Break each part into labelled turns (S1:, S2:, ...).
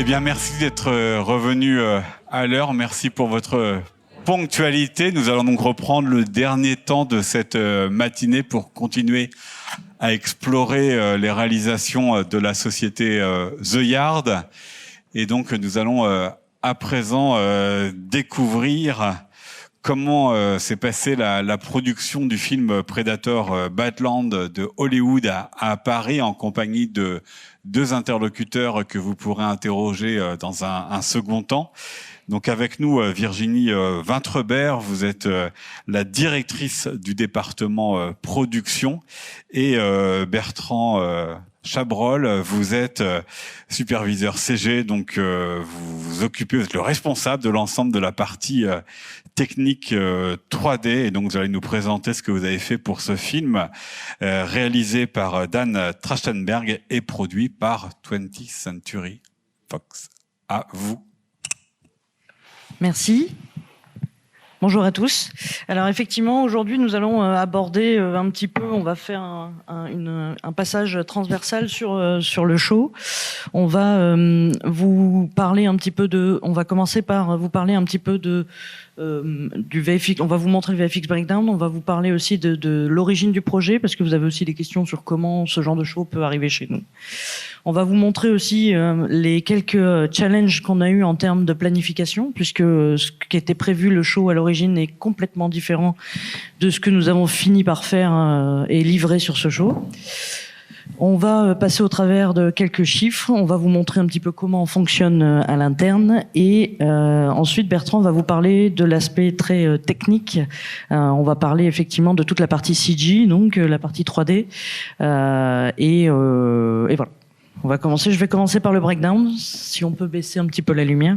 S1: Eh bien, merci d'être revenu à l'heure. Merci pour votre ponctualité. Nous allons donc reprendre le dernier temps de cette matinée pour continuer à explorer les réalisations de la société The Yard. Et donc, nous allons à présent découvrir comment s'est passée la production du film Predator Badland de Hollywood à Paris en compagnie de deux interlocuteurs que vous pourrez interroger dans un second temps. Donc avec nous, Virginie Vintrebert, vous êtes la directrice du département production, et Bertrand Chabrol, vous êtes superviseur CG, donc vous êtes le responsable de l'ensemble de la partie technique 3D, et donc vous allez nous présenter ce que vous avez fait pour ce film réalisé par Dan Trachtenberg et produit par 20th Century Fox. À vous.
S2: Merci. Bonjour à tous. Alors effectivement, aujourd'hui, nous allons aborder un petit peu, on va faire un passage transversal sur le show. On va vous parler un petit peu on va commencer par vous parler un petit peu du VFX. On va vous montrer le VFX Breakdown. On va vous parler aussi de l'origine du projet, parce que vous avez aussi des questions sur comment ce genre de show peut arriver chez nous. On va vous montrer aussi les quelques challenges qu'on a eu en termes de planification, puisque ce qui était prévu, le show à l'origine, est complètement différent de ce que nous avons fini par faire et livrer sur ce show. On va passer au travers de quelques chiffres, on va vous montrer un petit peu comment on fonctionne à l'interne, et ensuite Bertrand va vous parler de l'aspect très technique. On va parler effectivement de toute la partie CG, donc la partie 3D, et voilà. Je vais commencer par le breakdown, si on peut baisser un petit peu la lumière.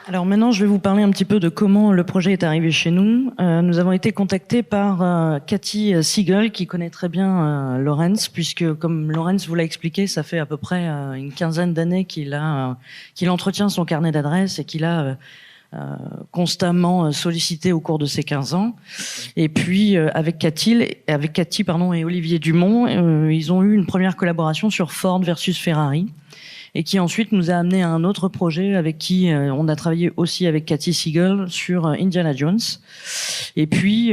S2: Alors maintenant, je vais vous parler un petit peu de comment le projet est arrivé chez nous. Nous avons été contactés par Cathy Siegel, qui connaît très bien Laurens, puisque comme Laurens vous l'a expliqué, ça fait à peu près une quinzaine d'années qu'il entretient son carnet d'adresses et qu'il a constamment sollicité au cours de ces 15 ans. Et puis avec Cathy et Olivier Dumont, ils ont eu une première collaboration sur Ford versus Ferrari, et qui ensuite nous a amené à un autre projet avec qui on a travaillé aussi avec Cathy Siegel sur Indiana Jones. Et puis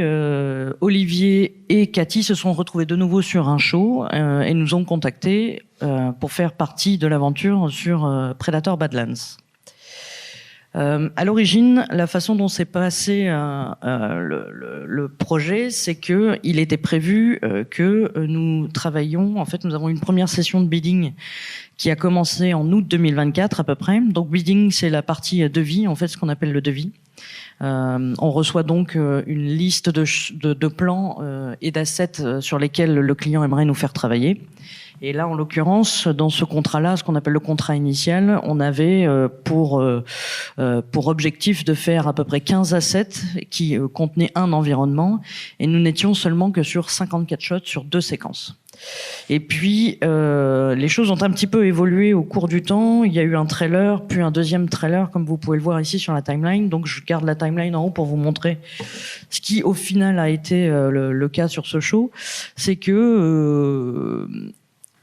S2: Olivier et Cathy se sont retrouvés de nouveau sur un show et nous ont contactés pour faire partie de l'aventure sur Predator Badlands. À l'origine, la façon dont s'est passé le projet, c'est que il était prévu que nous travaillions. En fait, nous avons une première session de bidding qui a commencé en août 2024 à peu près. Donc, bidding, c'est la partie devis, en fait, ce qu'on appelle le devis. On reçoit donc une liste de plans et d'assets sur lesquels le client aimerait nous faire travailler. Et là, en l'occurrence, dans ce contrat-là, ce qu'on appelle le contrat initial, on avait pour objectif de faire à peu près 15 assets qui contenaient un environnement, et nous n'étions seulement que sur 54 shots sur 2 séquences. Et puis, les choses ont un petit peu évolué au cours du temps. Il y a eu un trailer, puis un deuxième trailer, comme vous pouvez le voir ici sur la timeline. Donc, je garde la timeline en haut pour vous montrer ce qui, au final, a été le cas sur ce show. C'est que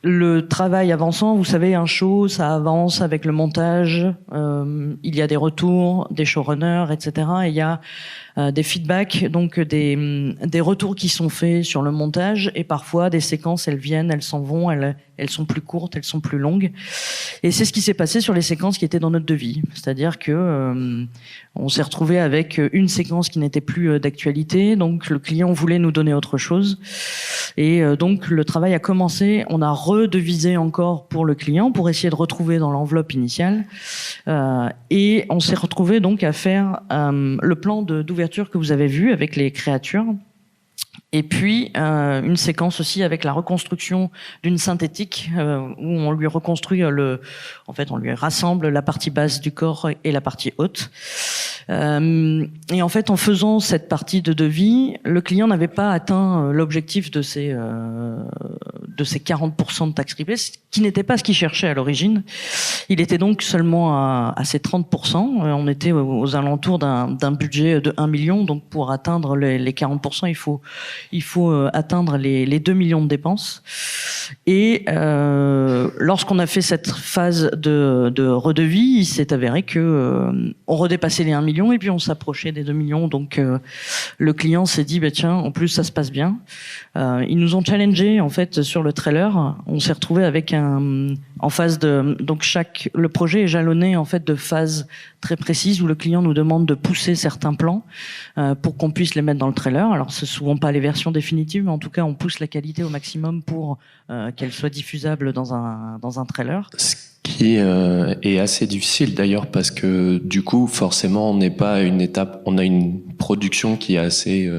S2: le travail avançant, vous savez, un show, ça avance avec le montage. Il y a des retours, des showrunners, etc. Et il y a des feedbacks, donc des retours qui sont faits sur le montage, et parfois des séquences, elles viennent, elles s'en vont, elles sont plus courtes, elles sont plus longues. Et c'est ce qui s'est passé sur les séquences qui étaient dans notre devis. C'est-à-dire que on s'est retrouvé avec une séquence qui n'était plus d'actualité, donc le client voulait nous donner autre chose. Et donc le travail a commencé, on a redevisé encore pour le client pour essayer de retrouver dans l'enveloppe initiale. Et on s'est retrouvé donc à faire le plan d'ouverture que vous avez vu avec les créatures. Et puis une séquence aussi avec la reconstruction d'une synthétique où on lui reconstruit en fait on lui rassemble la partie basse du corps et la partie haute. Et en fait, en faisant cette partie de devis, le client n'avait pas atteint l'objectif de ces 40% de taxes privées, ce qui n'était pas ce qu'il cherchait à l'origine. Il était donc seulement à ces 30%. On était aux alentours d'un budget de 1 million. Donc, pour atteindre les 40%, il faut atteindre les 2 millions de dépenses. Et lorsqu'on a fait cette phase de redevis, il s'est avéré que on redépassait les 1 million et puis on s'approchait des 2 millions. Donc le client s'est dit tiens, en plus ça se passe bien. Ils nous ont challengé en fait sur le trailer. On s'est retrouvé avec en phase donc le projet est jalonné en fait de phases très précises où le client nous demande de pousser certains plans pour qu'on puisse les mettre dans le trailer. Alors c'est souvent pas les versions définitives, mais en tout cas on pousse la qualité au maximum pour qu'elle soit diffusable dans un trailer.
S3: Ce qui est assez difficile d'ailleurs parce que du coup forcément on n'est pas à une étape, on a une production qui est assez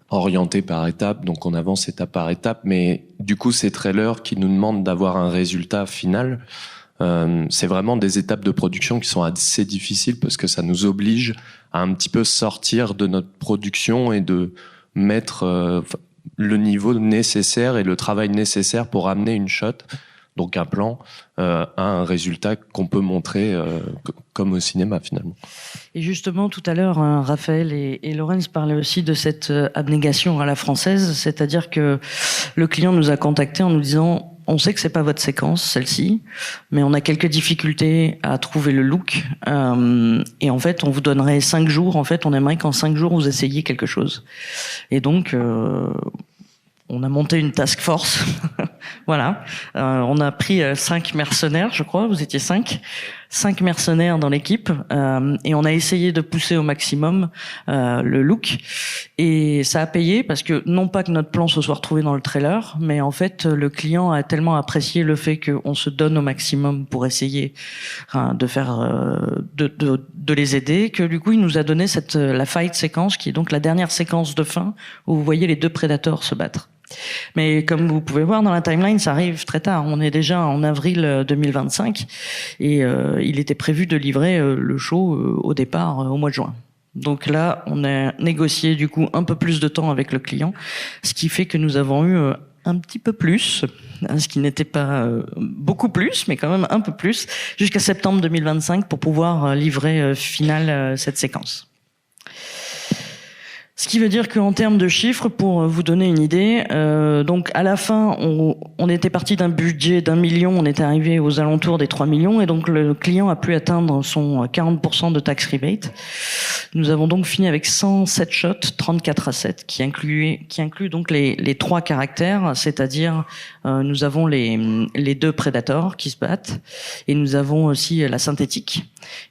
S3: orientée par étape, donc on avance étape par étape, mais du coup ces trailers qui nous demandent d'avoir un résultat final, c'est vraiment des étapes de production qui sont assez difficiles parce que ça nous oblige à un petit peu sortir de notre production et de mettre le niveau nécessaire et le travail nécessaire pour amener une shot, donc un plan, à un résultat qu'on peut montrer comme au cinéma finalement.
S2: Et justement, tout à l'heure, Raphaël et Laurence parlaient aussi de cette abnégation à la française, c'est-à-dire que le client nous a contactés en nous disant on sait que c'est pas votre séquence, celle-ci, mais on a quelques difficultés à trouver le look, et en fait, on vous donnerait 5 jours, en fait, on aimerait qu'en 5 jours, vous essayiez quelque chose. Et donc, on a monté une task force, voilà. On a pris 5 mercenaires, je crois, vous étiez 5 mercenaires dans l'équipe, et on a essayé de pousser au maximum le look. Et ça a payé parce que, non pas que notre plan se soit retrouvé dans le trailer, mais en fait, le client a tellement apprécié le fait qu'on se donne au maximum pour essayer de faire, de les aider, que du coup, il nous a donné la fight séquence, qui est donc la dernière séquence de fin, où vous voyez les 2 prédateurs se battre. Mais comme vous pouvez voir dans la timeline, ça arrive très tard. On est déjà en avril 2025 et il était prévu de livrer le show au départ au mois de juin. Donc là, on a négocié du coup un peu plus de temps avec le client, ce qui fait que nous avons eu un petit peu plus, ce qui n'était pas beaucoup plus, mais quand même un peu plus, jusqu'à septembre 2025 pour pouvoir livrer final cette séquence. Ce qui veut dire qu'en termes de chiffres, pour vous donner une idée, donc à la fin, on était parti d'un budget d'1 million, on était arrivé aux alentours des 3 millions, et donc le client a pu atteindre son 40% de tax rebate. Nous avons donc fini avec 107 shots, 34 assets, qui inclut donc les 3 caractères, c'est-à-dire nous avons les 2 Predators qui se battent, et nous avons aussi la synthétique.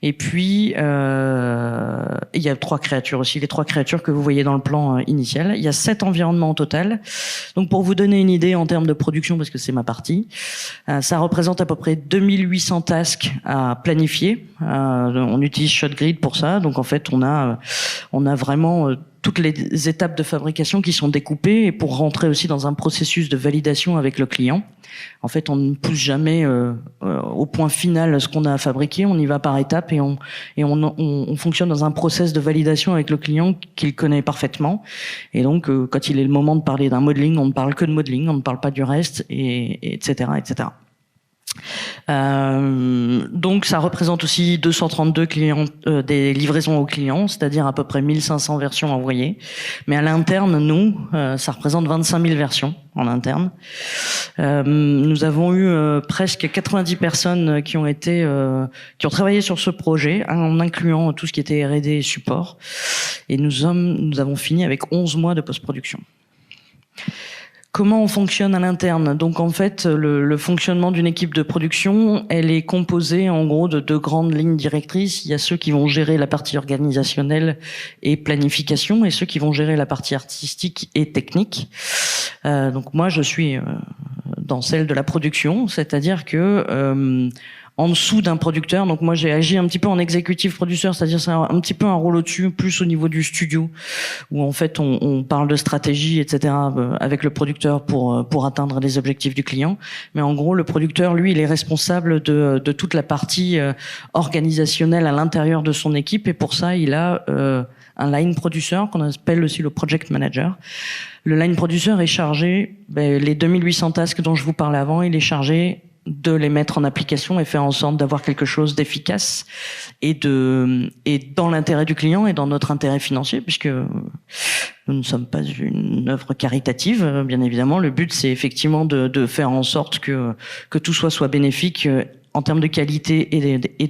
S2: Et puis, il y a 3 créatures aussi, les 3 créatures que vous voyez dans le plan initial. Il y a 7 environnements au total. Donc, pour vous donner une idée en termes de production, parce que c'est ma partie, ça représente à peu près 2800 tasks à planifier. On utilise ShotGrid pour ça. Donc, en fait, on a vraiment toutes les étapes de fabrication qui sont découpées et pour rentrer aussi dans un processus de validation avec le client. En fait, on ne pousse jamais au point final ce qu'on a à fabriquer, on y va par étapes et on fonctionne dans un process de validation avec le client qu'il connaît parfaitement. Et donc, quand il est le moment de parler d'un modeling, on ne parle que de modeling, on ne parle pas du reste, et etc., etc. Donc ça représente aussi 232 clients, des livraisons aux clients, c'est-à-dire à peu près 1500 versions envoyées. Mais à l'interne, nous, ça représente 25 000 versions en interne. Nous avons eu presque 90 personnes qui ont travaillé sur ce projet, en incluant tout ce qui était R&D et support. Et nous avons fini avec 11 mois de post-production. Comment on fonctionne à l'interne? Donc en fait, le fonctionnement d'une équipe de production, elle est composée en gros de 2 grandes lignes directrices. Il y a ceux qui vont gérer la partie organisationnelle et planification, et ceux qui vont gérer la partie artistique et technique. Donc moi, je suis dans celle de la production, c'est-à-dire que en dessous d'un producteur, donc moi j'ai agi un petit peu en executive producer, c'est-à-dire c'est un petit peu un rôle au-dessus, plus au niveau du studio, où en fait on parle de stratégie, etc. avec le producteur pour atteindre les objectifs du client. Mais en gros, le producteur, lui, il est responsable de toute la partie organisationnelle à l'intérieur de son équipe, et pour ça, il a un line producer qu'on appelle aussi le project manager. Le line producer est chargé, les 2800 tasks dont je vous parlais avant, il est chargé de les mettre en application et faire en sorte d'avoir quelque chose d'efficace et dans l'intérêt du client et dans notre intérêt financier, puisque nous ne sommes pas une œuvre caritative, bien évidemment. Le but, c'est effectivement de faire en sorte que tout soit bénéfique en termes de qualité et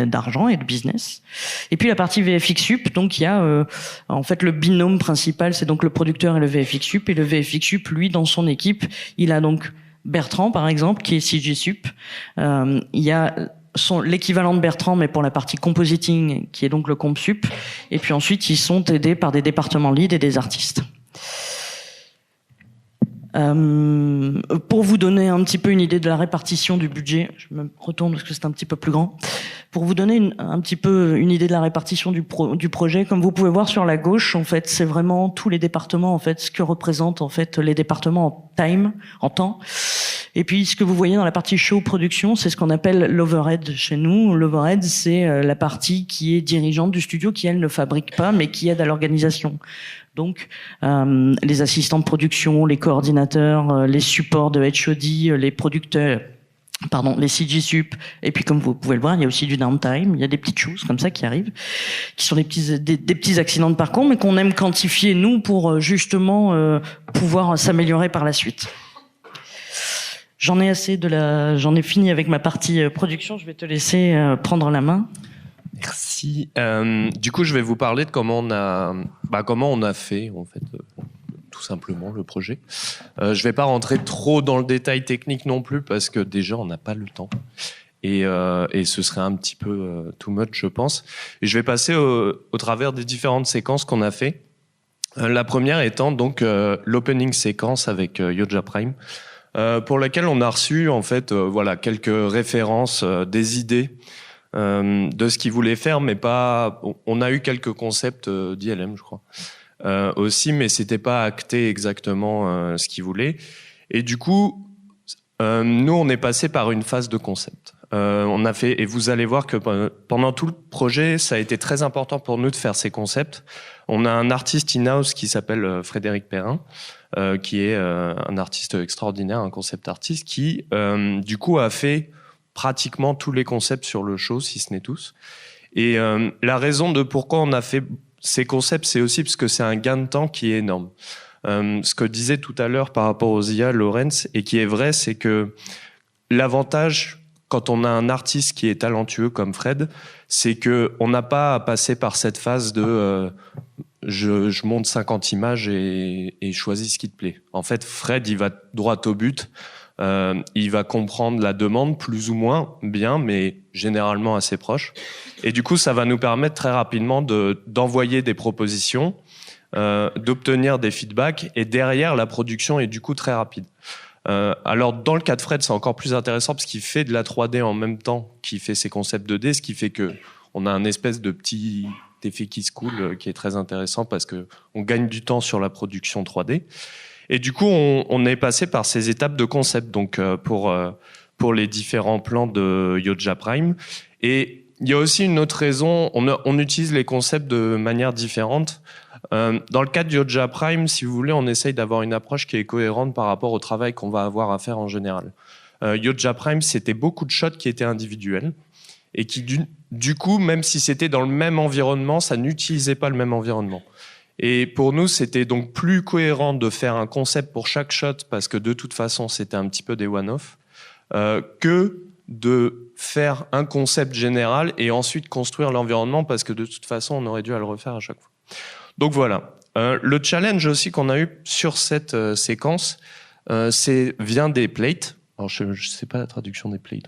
S2: d'argent et de business. Et puis la partie VFX Sup, donc il y a en fait le binôme principal, c'est donc le producteur et le VFX Sup, et le VFX Sup, lui, dans son équipe, il a donc Bertrand, par exemple, qui est CG Sup. Il y a l'équivalent de Bertrand, mais pour la partie compositing, qui est donc le Comp Sup. Et puis ensuite, ils sont aidés par des départements lead et des artistes. Pour vous donner un petit peu une idée de la répartition du budget, je me retourne parce que c'est un petit peu plus grand. Pour vous donner un petit peu une idée de la répartition du projet, comme vous pouvez voir sur la gauche, en fait, c'est vraiment tous les départements, en fait, ce que représentent en fait les départements en temps. Et puis ce que vous voyez dans la partie show production, c'est ce qu'on appelle l'overhead chez nous. L'overhead, c'est la partie qui est dirigeante du studio, qui elle ne fabrique pas, mais qui aide à l'organisation. Donc, les assistants de production, les coordinateurs, les supports de HOD, les producteurs, les CG Sup, et puis comme vous pouvez le voir, il y a aussi du downtime, il y a des petites choses comme ça qui arrivent, qui sont des petits accidents de parcours, mais qu'on aime quantifier, nous, pour justement pouvoir s'améliorer par la suite. J'en ai fini avec ma partie production, je vais te laisser prendre la main.
S3: Merci. Du coup, je vais vous parler de comment on a fait, en fait, tout simplement, le projet. Je vais pas rentrer trop dans le détail technique non plus, parce que déjà, on n'a pas le temps. Et ce serait un petit peu too much, je pense. Et je vais passer au travers des différentes séquences qu'on a fait. La première étant donc l'opening séquence avec Yoja Prime, pour laquelle on a reçu, en fait, quelques références, des idées, de ce qu'ils voulaient faire, mais pas. On a eu quelques concepts d'ILM, je crois. aussi, mais c'était pas acté exactement ce qu'ils voulaient. Et du coup, nous, on est passé par une phase de concept. On a fait, et vous allez voir que pendant tout le projet, ça a été très important pour nous de faire ces concepts. On a un artiste in-house qui s'appelle Frédéric Perrin, qui est un artiste extraordinaire, un concept artiste, qui, du coup, a fait pratiquement tous les concepts sur le show, si ce n'est tous. Et la raison de pourquoi on a fait ces concepts, c'est aussi parce que c'est un gain de temps qui est énorme. Ce que disait tout à l'heure par rapport aux IA, Laurence, et qui est vrai, c'est que l'avantage, quand on a un artiste qui est talentueux comme Fred, c'est que on n'a pas à passer par cette phase de je monte 50 images et choisis ce qui te plaît. En fait, Fred, il va droit au but. Il va comprendre la demande plus ou moins bien, mais généralement assez proche. Et du coup, ça va nous permettre très rapidement d'envoyer des propositions, d'obtenir des feedbacks, et derrière, la production est du coup très rapide. Alors, dans le cas de Fred, c'est encore plus intéressant parce qu'il fait de la 3D en même temps qu'il fait ses concepts 2D, ce qui fait que on a un espèce de petit effet qui se coule qui est très intéressant parce que on gagne du temps sur la production 3D. Et du coup, on est passé par ces étapes de concept, donc pour les différents plans de Yoja Prime. Et il y a aussi une autre raison, on utilise les concepts de manière différente. Dans le cas de Yoja Prime, si vous voulez, on essaye d'avoir une approche qui est cohérente par rapport au travail qu'on va avoir à faire en général. Yoja Prime, c'était beaucoup de shots qui étaient individuels et qui, du coup, même si c'était dans le même environnement, ça n'utilisait pas le même environnement. Et pour nous, c'était donc plus cohérent de faire un concept pour chaque shot parce que de toute façon, c'était un petit peu des one-off, que de faire un concept général et ensuite construire l'environnement parce que de toute façon, on aurait dû le refaire à chaque fois. Donc voilà. Le challenge aussi qu'on a eu sur cette séquence, vient des plates. Alors je ne sais pas la traduction des plates.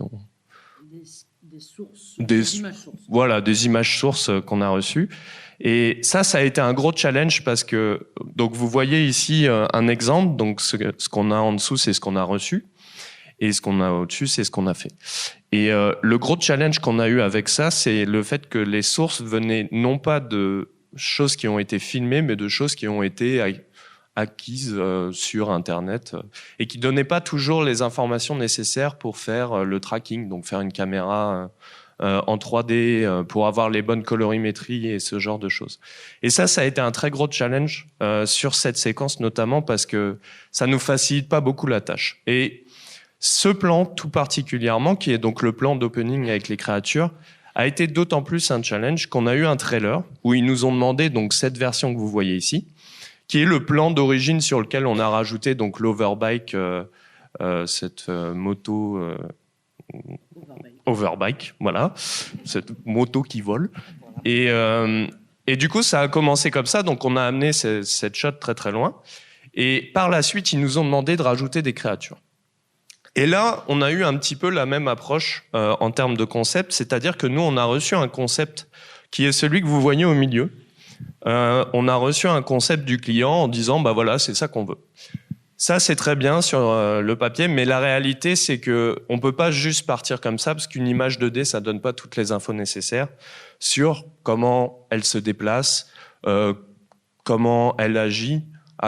S4: Des sources, des images sources.
S3: Voilà, des images sources qu'on a reçues. Et ça a été un gros challenge parce que, donc vous voyez ici un exemple, donc ce qu'on a en dessous, c'est ce qu'on a reçu, et ce qu'on a au-dessus, c'est ce qu'on a fait. Et le gros challenge qu'on a eu avec ça, c'est le fait que les sources venaient non pas de choses qui ont été filmées, mais de choses qui ont été acquises sur Internet et qui donnaient pas toujours les informations nécessaires pour faire le tracking, donc faire une caméra en 3D pour avoir les bonnes colorimétries et ce genre de choses. Et ça a été un très gros challenge sur cette séquence, notamment parce que ça nous facilite pas beaucoup la tâche. Et ce plan tout particulièrement, qui est donc le plan d'opening avec les créatures, a été d'autant plus un challenge qu'on a eu un trailer où ils nous ont demandé donc cette version que vous voyez ici, qui est le plan d'origine sur lequel on a rajouté donc l'overbike, cette moto overbike, voilà, cette moto qui vole. Et du coup, ça a commencé comme ça, donc on a amené cette shot très très loin. Et par la suite, ils nous ont demandé de rajouter des créatures. Et là, on a eu un petit peu la même approche en termes de concept, c'est-à-dire que nous, on a reçu un concept qui est celui que vous voyez au milieu. On a reçu un concept du client en disant, bah voilà, c'est ça qu'on veut. Ça, c'est très bien sur le papier, mais la réalité, c'est que on peut pas juste partir comme ça, parce qu'une image 2D, ça donne pas toutes les infos nécessaires sur comment elle se déplace, comment elle agit,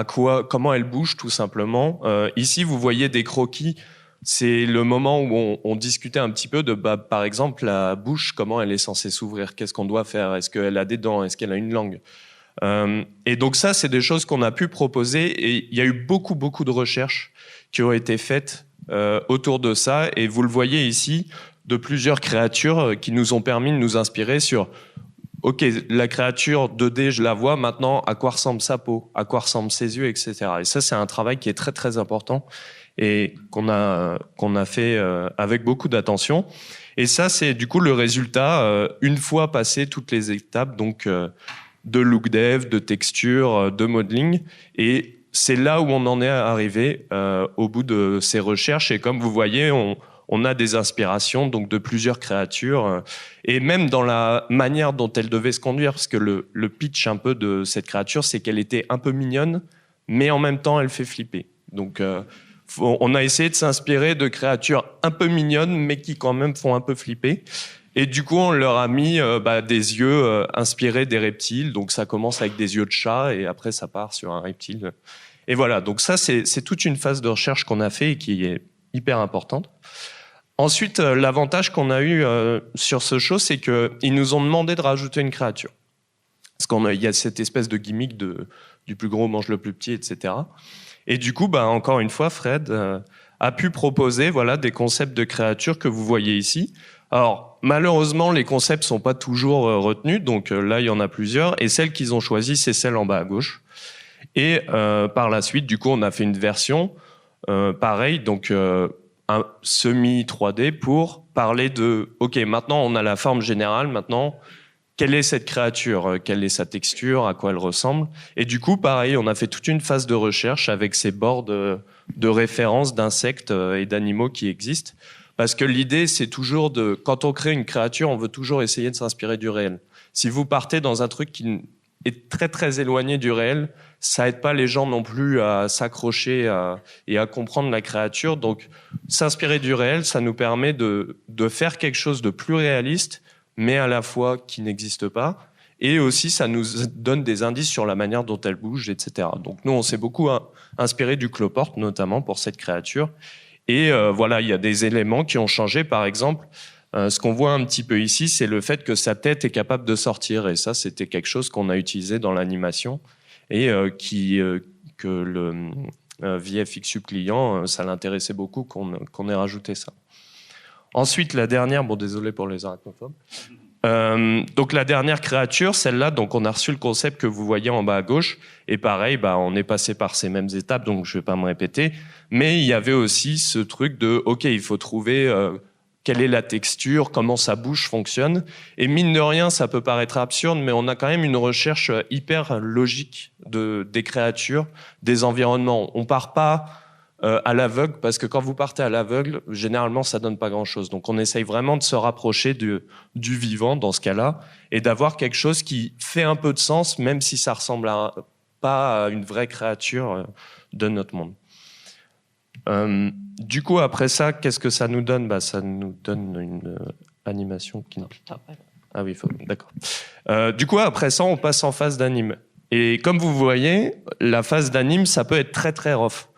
S3: comment elle bouge, tout simplement. Ici, vous voyez des croquis. C'est le moment où on discutait un petit peu de, par exemple, la bouche, comment elle est censée s'ouvrir, qu'est-ce qu'on doit faire, est-ce qu'elle a des dents, est-ce qu'elle a une langue. Et donc ça, c'est des choses qu'on a pu proposer, et il y a eu beaucoup de recherches qui ont été faites autour de ça, et vous le voyez ici, de plusieurs créatures qui nous ont permis de nous inspirer sur ok, la créature 2D, je la vois, maintenant, à quoi ressemble sa peau, à quoi ressemblent ses yeux, etc. Et ça, c'est un travail qui est très très important et qu'on a fait avec beaucoup d'attention. Et ça, c'est du coup le résultat une fois passé toutes les étapes, donc de look dev, de texture, de modeling. Et c'est là où on en est arrivé au bout de ces recherches. Et comme vous voyez, on a des inspirations donc de plusieurs créatures et même dans la manière dont elle devait se conduire, parce que le pitch un peu de cette créature, c'est qu'elle était un peu mignonne, mais en même temps, elle fait flipper. Donc, on a essayé de s'inspirer de créatures un peu mignonnes, mais qui quand même font un peu flipper. Et du coup, on leur a mis des yeux inspirés des reptiles. Donc ça commence avec des yeux de chat et après ça part sur un reptile. Et voilà, donc ça c'est toute une phase de recherche qu'on a fait et qui est hyper importante. Ensuite, l'avantage qu'on a eu sur ce show, c'est qu'ils nous ont demandé de rajouter une créature. Parce qu'il y a cette espèce de gimmick du plus gros mange le plus petit, etc. Et du coup, encore une fois, Fred a pu proposer des concepts de créatures que vous voyez ici. Alors, malheureusement, les concepts sont pas toujours retenus, donc là, il y en a plusieurs. Et celle qu'ils ont choisie, c'est celle en bas à gauche. Et par la suite, du coup, on a fait une version pareil, donc un semi 3D pour parler de OK, maintenant on a la forme générale, maintenant quelle est cette créature, quelle est sa texture, à quoi elle ressemble. Et du coup, pareil, on a fait toute une phase de recherche avec ces bords de référence d'insectes et d'animaux qui existent. Parce que l'idée, c'est toujours quand on crée une créature, on veut toujours essayer de s'inspirer du réel. Si vous partez dans un truc qui est très très éloigné du réel, ça aide pas les gens non plus à s'accrocher et à comprendre la créature. Donc, s'inspirer du réel, ça nous permet de faire quelque chose de plus réaliste, mais à la fois qui n'existe pas. Et aussi, ça nous donne des indices sur la manière dont elle bouge, etc. Donc, nous, on s'est beaucoup inspiré du cloporte, notamment pour cette créature. Et il y a des éléments qui ont changé. Par exemple, ce qu'on voit un petit peu ici, c'est le fait que sa tête est capable de sortir. Et ça, c'était quelque chose qu'on a utilisé dans l'animation et que le VFX client, ça l'intéressait beaucoup qu'on ait rajouté ça. Ensuite, la dernière, désolé pour les arachnophobes. Donc la dernière créature, celle-là, donc on a reçu le concept que vous voyez en bas à gauche. Et pareil, on est passé par ces mêmes étapes, donc je vais pas me répéter. Mais il y avait aussi ce truc de, OK, il faut trouver quelle est la texture, comment sa bouche fonctionne. Et mine de rien, ça peut paraître absurde, mais on a quand même une recherche hyper logique des créatures, des environnements. On part pas à l'aveugle, parce que quand vous partez à l'aveugle, généralement, ça donne pas grand-chose. Donc, on essaye vraiment de se rapprocher du vivant dans ce cas-là et d'avoir quelque chose qui fait un peu de sens, même si ça ressemble pas à une vraie créature de notre monde. Du coup, après ça, qu'est-ce que ça nous donne ? Ça nous donne une animation qui... Ah oui, d'accord. Du coup, après ça, on passe en phase d'anime. Et comme vous voyez, la phase d'anime, ça peut être très, très rough.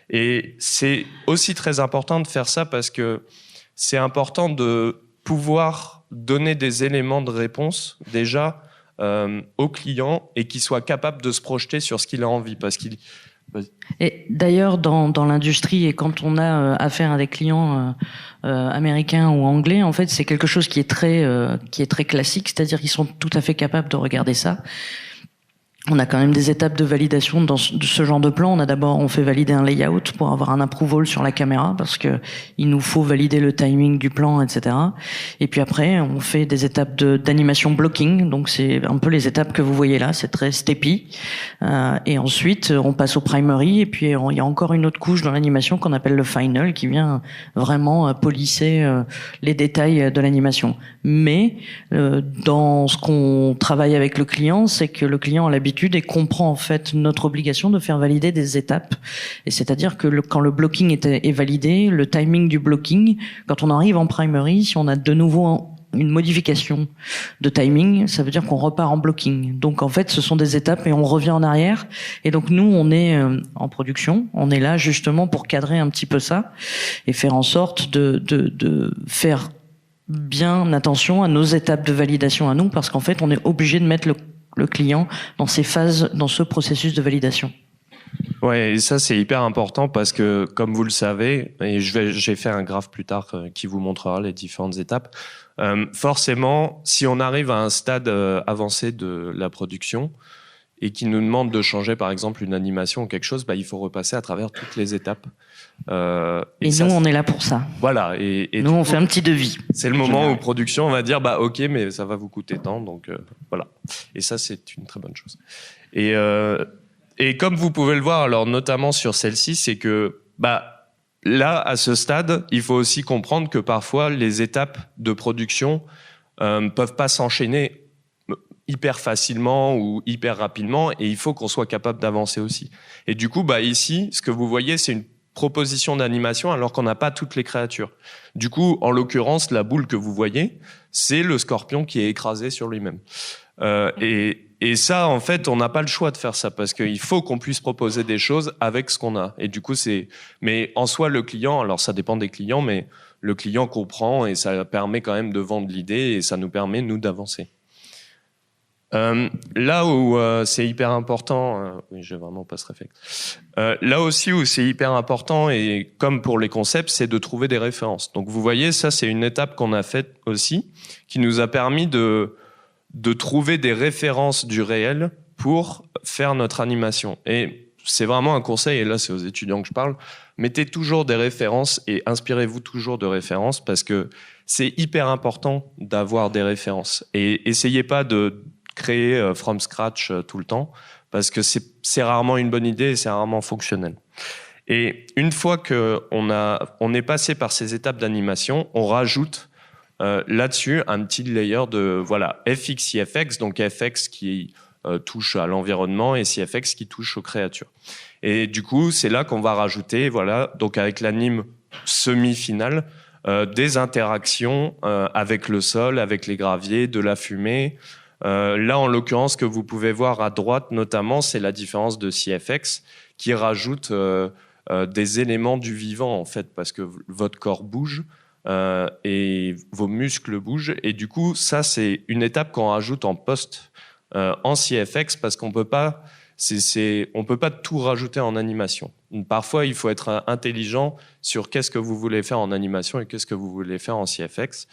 S3: Et c'est aussi très important de faire ça parce que c'est important de pouvoir donner des éléments de réponse déjà au client et qu'il soit capable de se projeter sur ce qu'il a envie.
S2: Et d'ailleurs, dans l'industrie, et quand on a affaire à des clients américains ou anglais, en fait, c'est quelque chose qui est très classique, c'est-à-dire qu'ils sont tout à fait capables de regarder ça. On a quand même des étapes de validation dans ce genre de plan. On fait valider un layout pour avoir un approval sur la caméra parce que il nous faut valider le timing du plan, etc. Et puis après, on fait des étapes d'animation blocking. Donc c'est un peu les étapes que vous voyez là. C'est très steppy. Et ensuite, on passe au primary. Et puis il y a encore une autre couche dans l'animation qu'on appelle le final, qui vient vraiment polisser les détails de l'animation. Mais dans ce qu'on travaille avec le client, c'est que le client a l'habitude et comprend en fait notre obligation de faire valider des étapes. Et c'est-à-dire que quand le blocking est validé, le timing du blocking, quand on arrive en primary, si on a de nouveau une modification de timing, ça veut dire qu'on repart en blocking. Donc en fait, ce sont des étapes et on revient en arrière. Et donc nous, on est en production, on est là justement pour cadrer un petit peu ça et faire en sorte de faire bien attention à nos étapes de validation à nous, parce qu'en fait, on est obligé de mettre le client dans ces phases, dans ce processus de validation.
S3: Ouais, et ça c'est hyper important parce que, comme vous le savez, et j'ai fait un graphe plus tard qui vous montrera les différentes étapes. Forcément, si on arrive à un stade avancé de la production et qui nous demande de changer, par exemple, une animation ou quelque chose, il faut repasser à travers toutes les étapes.
S2: Et ça, nous, on est là pour ça.
S3: Voilà. Et
S2: nous, on fait un petit devis.
S3: C'est le moment où production, on va dire, OK, mais ça va vous coûter tant, donc voilà. Et ça, c'est une très bonne chose. Et comme vous pouvez le voir, alors notamment sur celle-ci, c'est que là, à ce stade, il faut aussi comprendre que parfois les étapes de production peuvent pas s'enchaîner hyper facilement ou hyper rapidement, et il faut qu'on soit capable d'avancer aussi. Et du coup, ici, ce que vous voyez, c'est une propositions d'animation alors qu'on n'a pas toutes les créatures. Du coup, en l'occurrence, la boule que vous voyez, c'est le scorpion qui est écrasé sur lui-même. Et ça, en fait, on n'a pas le choix de faire ça parce qu'il faut qu'on puisse proposer des choses avec ce qu'on a. Et du coup, mais en soi, le client, alors ça dépend des clients, mais le client comprend et ça permet quand même de vendre l'idée et ça nous permet, nous, d'avancer. Là où c'est hyper important, oui, j'ai vraiment pas ce réflexe. Là aussi où c'est hyper important et comme pour les concepts, c'est de trouver des références. Donc vous voyez, ça c'est une étape qu'on a faite aussi, qui nous a permis de trouver des références du réel pour faire notre animation. Et c'est vraiment un conseil, et là c'est aux étudiants que je parle, mettez toujours des références et inspirez-vous toujours de références parce que c'est hyper important d'avoir des références. Et essayez pas de créer from scratch tout le temps parce que c'est rarement une bonne idée et c'est rarement fonctionnel. Et une fois qu'on est passé par ces étapes d'animation, on rajoute là-dessus un petit layer de FX, CFX, donc FX qui touche à l'environnement et CFX qui touche aux créatures. Et du coup, c'est là qu'on va rajouter, donc avec l'anime semi-finale, des interactions avec le sol, avec les graviers, de la fumée. Là, en l'occurrence, ce que vous pouvez voir à droite, notamment, c'est la différence de CFX qui rajoute des éléments du vivant, en fait, parce que votre corps bouge et vos muscles bougent. Et du coup, ça, c'est une étape qu'on rajoute en post en CFX parce qu'on peut pas, on peut pas tout rajouter en animation. Parfois, il faut être intelligent sur qu'est-ce que vous voulez faire en animation et qu'est-ce que vous voulez faire en CFX.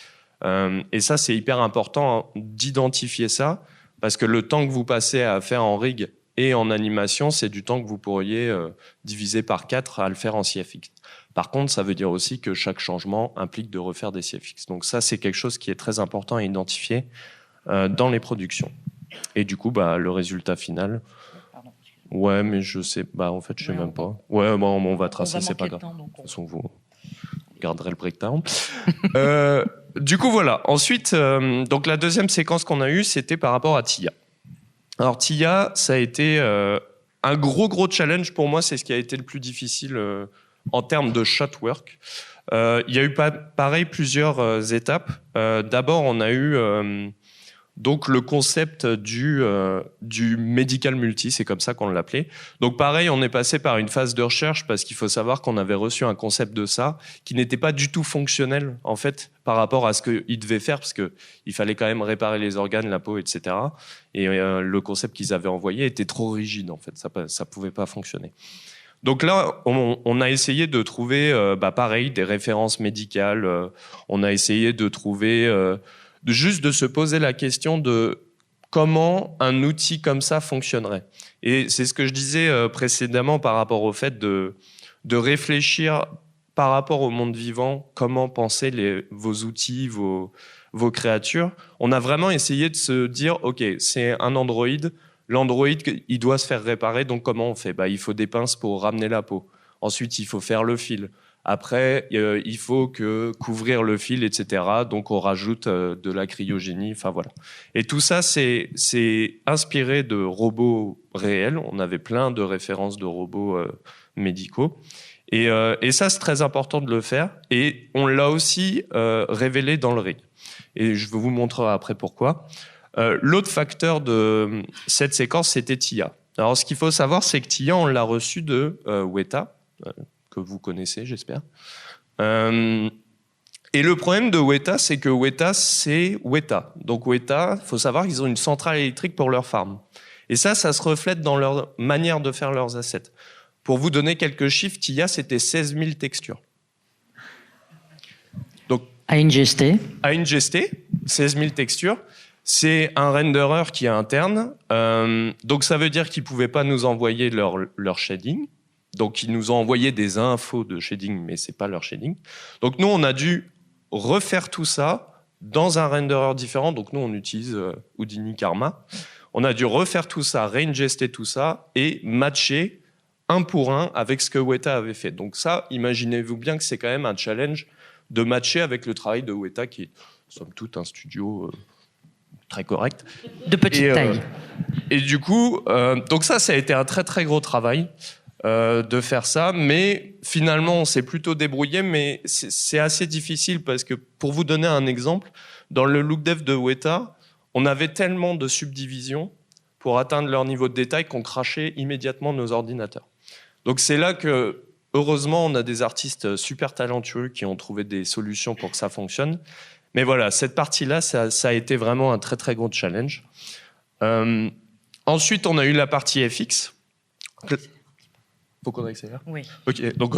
S3: Et ça, c'est hyper important d'identifier ça parce que le temps que vous passez à faire en rig et en animation, c'est du temps que vous pourriez diviser par 4 à le faire en CFX. Par contre, ça veut dire aussi que chaque changement implique de refaire des CFX. Donc ça, c'est quelque chose qui est très important à identifier dans les productions. Et du coup, le résultat final... Ouais, mais je sais... en fait, je sais même pas. Ouais, on va tracer, c'est pas grave. De toute façon, vous garderez le breakdown. Du coup, voilà. Ensuite, donc la deuxième séquence qu'on a eue, c'était par rapport à TIA. Alors, TIA, ça a été un gros challenge pour moi. C'est ce qui a été le plus difficile en termes de shot work. Il y a eu pareil plusieurs étapes. D'abord, on a eu donc le concept du médical multi, c'est comme ça qu'on l'appelait. Donc pareil, on est passé par une phase de recherche parce qu'il faut savoir qu'on avait reçu un concept de ça qui n'était pas du tout fonctionnel en fait par rapport à ce qu'il devait faire parce que il fallait quand même réparer les organes, la peau, etc. Et le concept qu'ils avaient envoyé était trop rigide en fait, ça pouvait pas fonctionner. Donc là, on a essayé de trouver, pareil, des références médicales. On a essayé de trouver, juste de se poser la question de comment un outil comme ça fonctionnerait. Et c'est ce que je disais précédemment par rapport au fait de réfléchir par rapport au monde vivant, comment penser vos outils, vos créatures. On a vraiment essayé de se dire, OK, c'est un androïde. L'android, il doit se faire réparer, donc comment on fait ? Il faut des pinces pour ramener la peau. Ensuite, il faut faire le fil. Après, il faut couvrir le fil, etc. Donc, on rajoute de la cryogénie. Enfin, voilà. Et tout ça, c'est inspiré de robots réels. On avait plein de références de robots médicaux. Et ça, c'est très important de le faire. Et on l'a aussi révélé dans le rig. Et je vais vous montrer après pourquoi. L'autre facteur de cette séquence, c'était TIA. Alors, ce qu'il faut savoir, c'est que TIA, on l'a reçu de Weta, que vous connaissez, j'espère. Et le problème de Weta, c'est que Weta, c'est Weta. Donc Weta, il faut savoir qu'ils ont une centrale électrique pour leur farm. Et ça se reflète dans leur manière de faire leurs assets. Pour vous donner quelques chiffres, TIA, c'était 16 000 textures. Donc,
S4: à ingester,
S3: 16 000 textures. C'est un renderer qui est interne. Donc, ça veut dire qu'ils ne pouvaient pas nous envoyer leur shading. Donc, ils nous ont envoyé des infos de shading, mais ce n'est pas leur shading. Donc, nous, on a dû refaire tout ça dans un renderer différent. Donc, nous, on utilise Houdini Karma. On a dû refaire tout ça, réingester tout ça et matcher un pour un avec ce que Weta avait fait. Donc ça, imaginez-vous bien que c'est quand même un challenge de matcher avec le travail de Weta, qui est, somme toute, un studio très correct.
S4: De petite taille.
S3: Et du coup, donc ça a été un très très gros travail. de faire ça, mais finalement on s'est plutôt débrouillé, mais c'est assez difficile parce que pour vous donner un exemple, dans le lookdev de Weta, on avait tellement de subdivisions pour atteindre leur niveau de détail qu'on crachait immédiatement nos ordinateurs. Donc c'est là que, heureusement, on a des artistes super talentueux qui ont trouvé des solutions pour que ça fonctionne. Mais voilà, cette partie-là, ça a été vraiment un très très gros challenge. Ensuite, on a eu la partie FX. Faut qu'on accélère ?
S2: Oui.
S3: Ok, donc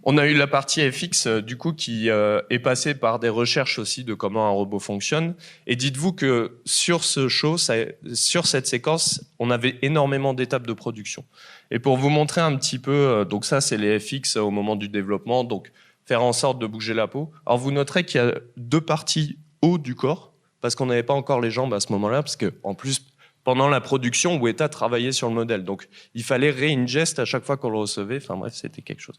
S3: on a eu la partie FX du coup qui est passée par des recherches aussi de comment un robot fonctionne. Et dites-vous que sur ce show, sur cette séquence, on avait énormément d'étapes de production. Et pour vous montrer un petit peu, donc ça c'est les FX au moment du développement, donc faire en sorte de bouger la peau. Alors vous noterez qu'il y a 2 parties haut du corps parce qu'on n'avait pas encore les jambes à ce moment-là, parce que en plus pendant la production, Weta travaillait sur le modèle. Donc, il fallait réingest à chaque fois qu'on le recevait. Enfin bref, c'était quelque chose.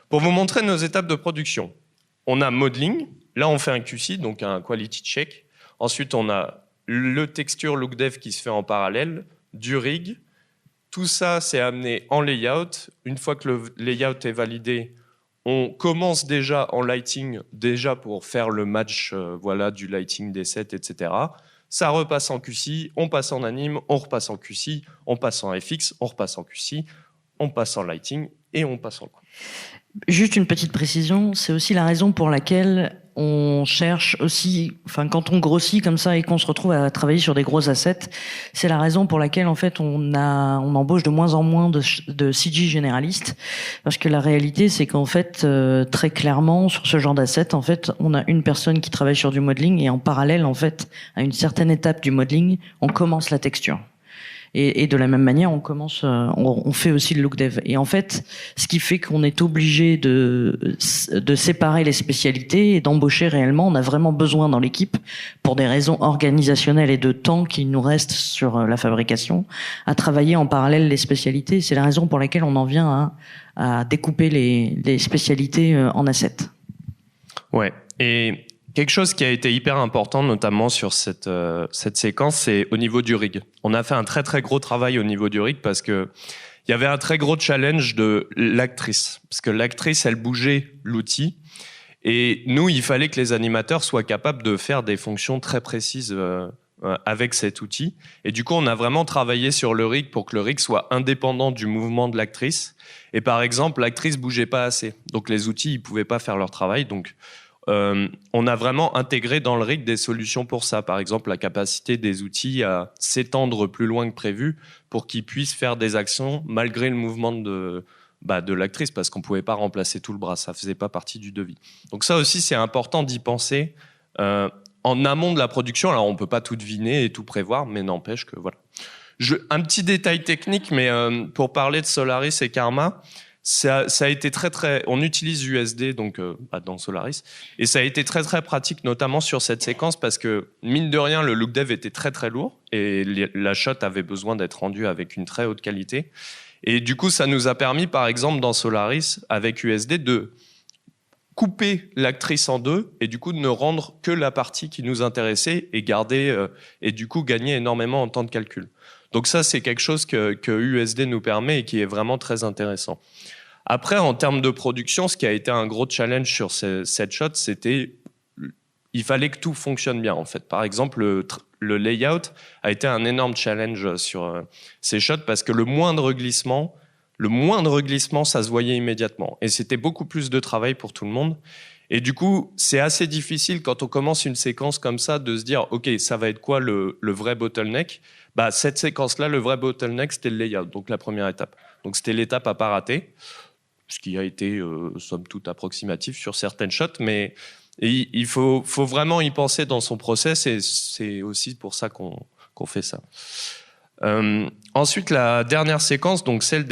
S3: Pour vous montrer nos étapes de production, on a modeling. Là, on fait un QC, donc un quality check. Ensuite, on a le texture look dev qui se fait en parallèle, du rig. Tout ça, c'est amené en layout. Une fois que le layout est validé, on commence déjà en lighting, déjà pour faire le match voilà, du lighting des sets, etc. Ça repasse en QC, on passe en anime, on repasse en QC, on passe en FX, on repasse en QC, on passe en lighting et on passe en...
S2: Juste une petite précision, c'est aussi la raison pour laquelle on cherche aussi, enfin quand on grossit comme ça et qu'on se retrouve à travailler sur des gros assets, c'est la raison pour laquelle en fait on embauche de moins en moins de CG généralistes, parce que la réalité c'est qu'en fait très clairement sur ce genre d'assets en fait on a une personne qui travaille sur du modeling et en parallèle en fait à une certaine étape du modeling on commence la texture. Et de la même manière, on fait aussi le look dev. Et en fait, ce qui fait qu'on est obligé de séparer les spécialités et d'embaucher réellement, on a vraiment besoin dans l'équipe, pour des raisons organisationnelles et de temps qui nous reste sur la fabrication, à travailler en parallèle les spécialités. C'est la raison pour laquelle on en vient à découper les spécialités en assets.
S3: Ouais. Et quelque chose qui a été hyper important, notamment sur cette séquence, c'est au niveau du rig. On a fait un très très gros travail au niveau du rig parce que il y avait un très gros challenge de l'actrice. Parce que l'actrice, elle bougeait l'outil. Et nous, il fallait que les animateurs soient capables de faire des fonctions très précises avec cet outil. Et du coup, on a vraiment travaillé sur le rig pour que le rig soit indépendant du mouvement de l'actrice. Et par exemple, l'actrice bougeait pas assez. Donc les outils, ils pouvaient pas faire leur travail. Donc on a vraiment intégré dans le rig des solutions pour ça. Par exemple, la capacité des outils à s'étendre plus loin que prévu pour qu'ils puissent faire des actions malgré le mouvement de l'actrice, parce qu'on pouvait pas remplacer tout le bras, ça faisait pas partie du devis. Donc ça aussi, c'est important d'y penser en amont de la production. Alors on peut pas tout deviner et tout prévoir, mais n'empêche que voilà. Un petit détail technique, mais pour parler de Solaris et Karma, ça a été très très. On utilise USD donc dans Solaris et ça a été très très pratique, notamment sur cette séquence parce que mine de rien le look dev était très très lourd et la shot avait besoin d'être rendue avec une très haute qualité et du coup ça nous a permis par exemple dans Solaris avec USD de couper l'actrice en deux et du coup de ne rendre que la partie qui nous intéressait et garder et du coup gagner énormément en temps de calcul. Donc ça c'est quelque chose que USD nous permet et qui est vraiment très intéressant. Après, en termes de production, ce qui a été un gros challenge sur cette shot, c'était il fallait que tout fonctionne bien en fait. Par exemple, le layout a été un énorme challenge sur ces shots parce que le moindre glissement, ça se voyait immédiatement. Et c'était beaucoup plus de travail pour tout le monde. Et du coup, c'est assez difficile quand on commence une séquence comme ça de se dire, OK, ça va être quoi le vrai bottleneck ? Cette séquence-là, le vrai bottleneck, c'était le layout, donc la première étape. Donc c'était l'étape à pas rater, ce qui a été, somme toute, approximatif sur certaines shots, mais il faut vraiment y penser dans son process et c'est aussi pour ça qu'on fait ça. Ensuite, la dernière séquence, donc celle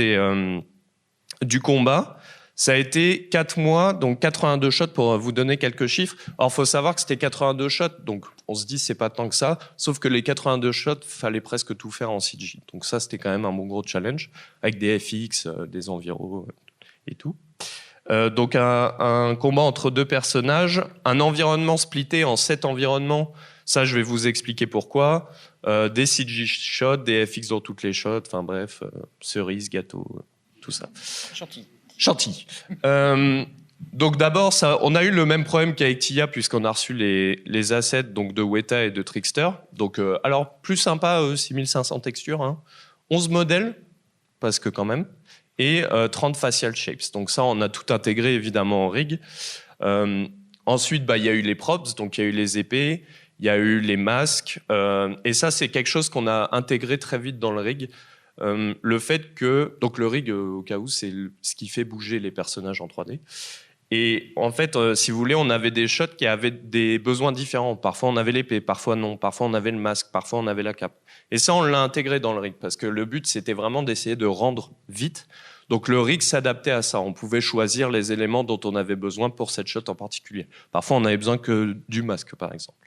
S3: du combat, ça a été 4 mois, donc 82 shots pour vous donner quelques chiffres. Alors, faut savoir que c'était 82 shots, donc on se dit c'est pas tant que ça, sauf que les 82 shots, fallait presque tout faire en CG. Donc ça, c'était quand même un bon gros challenge, avec des FX, des enviros et tout. Donc un combat entre 2 personnages, un environnement splitté en 7 environnements, ça je vais vous expliquer pourquoi, des CG shots, des FX dans toutes les shots, enfin bref, cerise, gâteau, tout ça.
S4: Chantilly.
S3: Chantilly. Donc d'abord, on a eu le même problème qu'avec Tia, puisqu'on a reçu les assets donc de Weta et de Trickster. Donc, alors, plus sympa, 6500 textures, hein. 11 modèles, parce que quand même, et 30 facial shapes. Donc ça, on a tout intégré, évidemment, en rig. Ensuite, il y a eu les props, donc il y a eu les épées, il y a eu les masques, et ça, c'est quelque chose qu'on a intégré très vite dans le rig. Le fait que... Donc le rig, au cas où, c'est ce qui fait bouger les personnages en 3D. Et en fait, si vous voulez, on avait des shots qui avaient des besoins différents. Parfois, on avait l'épée, parfois non. Parfois, on avait le masque, parfois, on avait la cape. Et ça, on l'a intégré dans le rig, parce que le but, c'était vraiment d'essayer de rendre vite. Donc le rig s'adaptait à ça. On pouvait choisir les éléments dont on avait besoin pour cette shot en particulier. Parfois, on avait besoin que du masque, par exemple.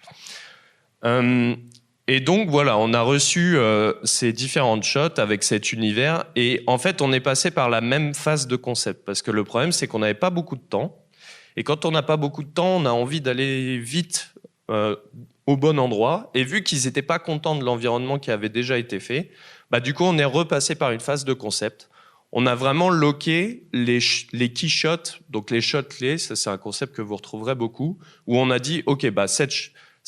S3: Et donc voilà, on a reçu ces différentes shots avec cet univers, et en fait on est passé par la même phase de concept, parce que le problème c'est qu'on n'avait pas beaucoup de temps, et quand on n'a pas beaucoup de temps, on a envie d'aller vite au bon endroit, et vu qu'ils n'étaient pas contents de l'environnement qui avait déjà été fait, du coup on est repassé par une phase de concept. On a vraiment loqué les key shots, donc les shots clés, ça c'est un concept que vous retrouverez beaucoup, où on a dit ok,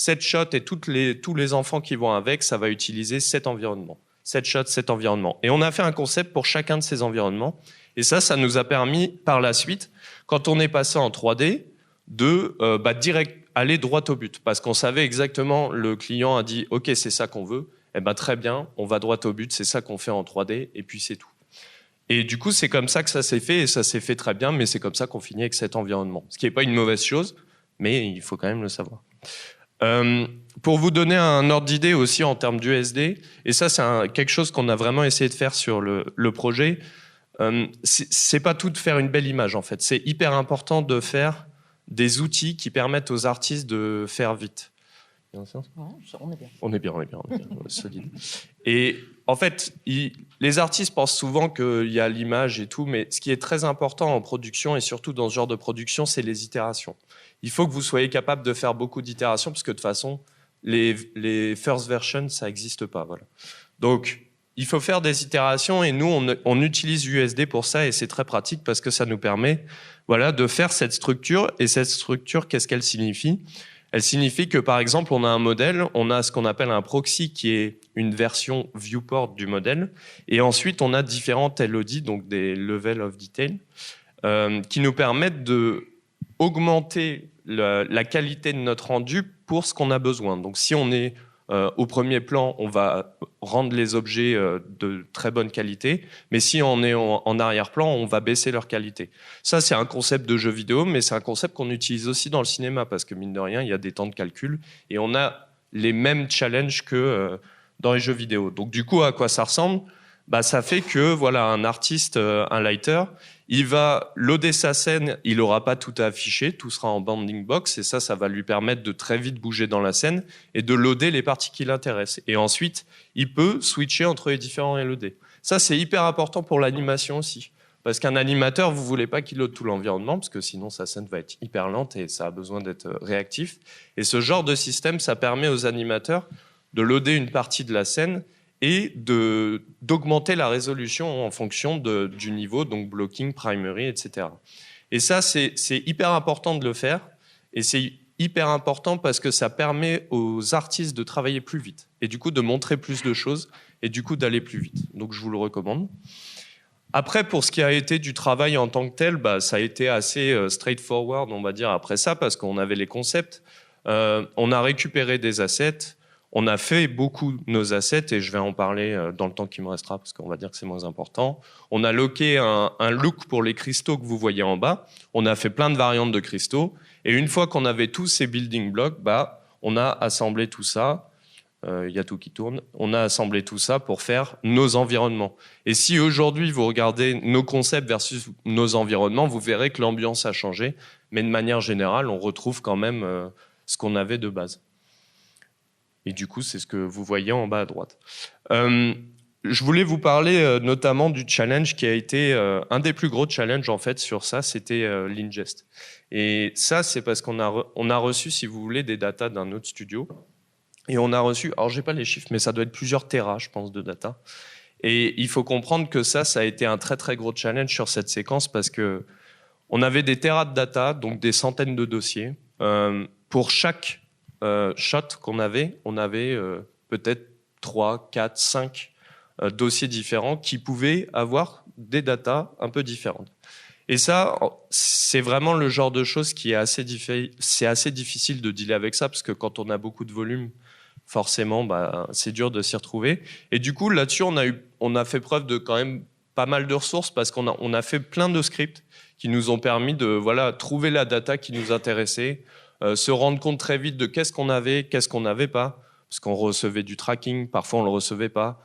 S3: cette shot et tous les enfants qui vont avec, ça va utiliser cet environnement. Cette shot, cet environnement. Et on a fait un concept pour chacun de ces environnements. Et ça nous a permis, par la suite, quand on est passé en 3D, de direct aller droit au but. Parce qu'on savait exactement, le client a dit « Ok, c'est ça qu'on veut. » très bien, on va droit au but, c'est ça qu'on fait en 3D, et puis c'est tout. Et du coup, c'est comme ça que ça s'est fait, et ça s'est fait très bien, mais c'est comme ça qu'on finit avec cet environnement. Ce qui n'est pas une mauvaise chose, mais il faut quand même le savoir. Pour vous donner un ordre d'idée aussi en termes d'USD, et ça c'est quelque chose qu'on a vraiment essayé de faire sur le projet, c'est pas tout de faire une belle image en fait, c'est hyper important de faire des outils qui permettent aux artistes de faire vite.
S4: On est bien.
S3: On est bien, solide. Et en fait, les artistes pensent souvent qu'il y a l'image et tout, mais ce qui est très important en production, et surtout dans ce genre de production, c'est les itérations. Il faut que vous soyez capable de faire beaucoup d'itérations, parce que de toute façon, les first versions, ça n'existe pas. Voilà. Donc, il faut faire des itérations, et nous, on utilise USD pour ça, et c'est très pratique, parce que ça nous permet de faire cette structure. Et cette structure, qu'est-ce qu'elle signifie ? Elle signifie que, par exemple, on a un modèle, on a ce qu'on appelle un proxy, qui est une version viewport du modèle, et ensuite, on a différentes LOD, donc des level of detail, qui nous permettent de augmenter la qualité de notre rendu pour ce qu'on a besoin. Donc si on est au premier plan, on va rendre les objets de très bonne qualité, mais si on est en arrière-plan, on va baisser leur qualité. Ça, c'est un concept de jeu vidéo, mais c'est un concept qu'on utilise aussi dans le cinéma, parce que mine de rien, il y a des temps de calcul, et on a les mêmes challenges que dans les jeux vidéo. Donc du coup, à quoi ça ressemble ? Ça fait que un artiste, un lighter, il va loader sa scène, il n'aura pas tout à afficher, tout sera en bounding box, et ça va lui permettre de très vite bouger dans la scène et de loader les parties qui l'intéressent. Et ensuite, il peut switcher entre les différents LOD. Ça, c'est hyper important pour l'animation aussi. Parce qu'un animateur, vous ne voulez pas qu'il load tout l'environnement, parce que sinon sa scène va être hyper lente et ça a besoin d'être réactif. Et ce genre de système, ça permet aux animateurs de loader une partie de la scène et d'augmenter la résolution en fonction du niveau, donc blocking, primary, etc. Et ça, c'est hyper important de le faire, et c'est hyper important parce que ça permet aux artistes de travailler plus vite, et du coup de montrer plus de choses, et du coup d'aller plus vite. Donc je vous le recommande. Après, pour ce qui a été du travail en tant que tel, ça a été assez straightforward, on va dire, après ça, parce qu'on avait les concepts, on a récupéré des assets. On a fait beaucoup nos assets, et je vais en parler dans le temps qui me restera, parce qu'on va dire que c'est moins important. On a loqué un look pour les cristaux que vous voyez en bas. On a fait plein de variantes de cristaux. Et une fois qu'on avait tous ces building blocks, on a assemblé tout ça. Il y a tout qui tourne. On a assemblé tout ça pour faire nos environnements. Et si aujourd'hui, vous regardez nos concepts versus nos environnements, vous verrez que l'ambiance a changé. Mais de manière générale, on retrouve quand même ce qu'on avait de base. Et du coup, c'est ce que vous voyez en bas à droite. Je voulais vous parler notamment du challenge qui a été un des plus gros challenges en fait sur ça, c'était l'ingest. Et ça, c'est parce qu'on a reçu, si vous voulez, des datas d'un autre studio. Et on a reçu, alors j'ai pas les chiffres, mais ça doit être plusieurs téras, je pense, de data. Et il faut comprendre que ça a été un très très gros challenge sur cette séquence parce que on avait des terras de data, donc des centaines de dossiers. Pour chaque shot qu'on avait, on avait peut-être 3, 4, 5 dossiers différents qui pouvaient avoir des datas un peu différentes. Et ça, c'est vraiment le genre de choses qui est c'est assez difficile de dealer avec ça parce que quand on a beaucoup de volume, forcément, c'est dur de s'y retrouver. Et du coup, là-dessus, on a fait preuve de quand même pas mal de ressources parce qu'on a fait plein de scripts qui nous ont permis de trouver la data qui nous intéressait, se rendre compte très vite de qu'est-ce qu'on avait, qu'est-ce qu'on n'avait pas, parce qu'on recevait du tracking, parfois on le recevait pas.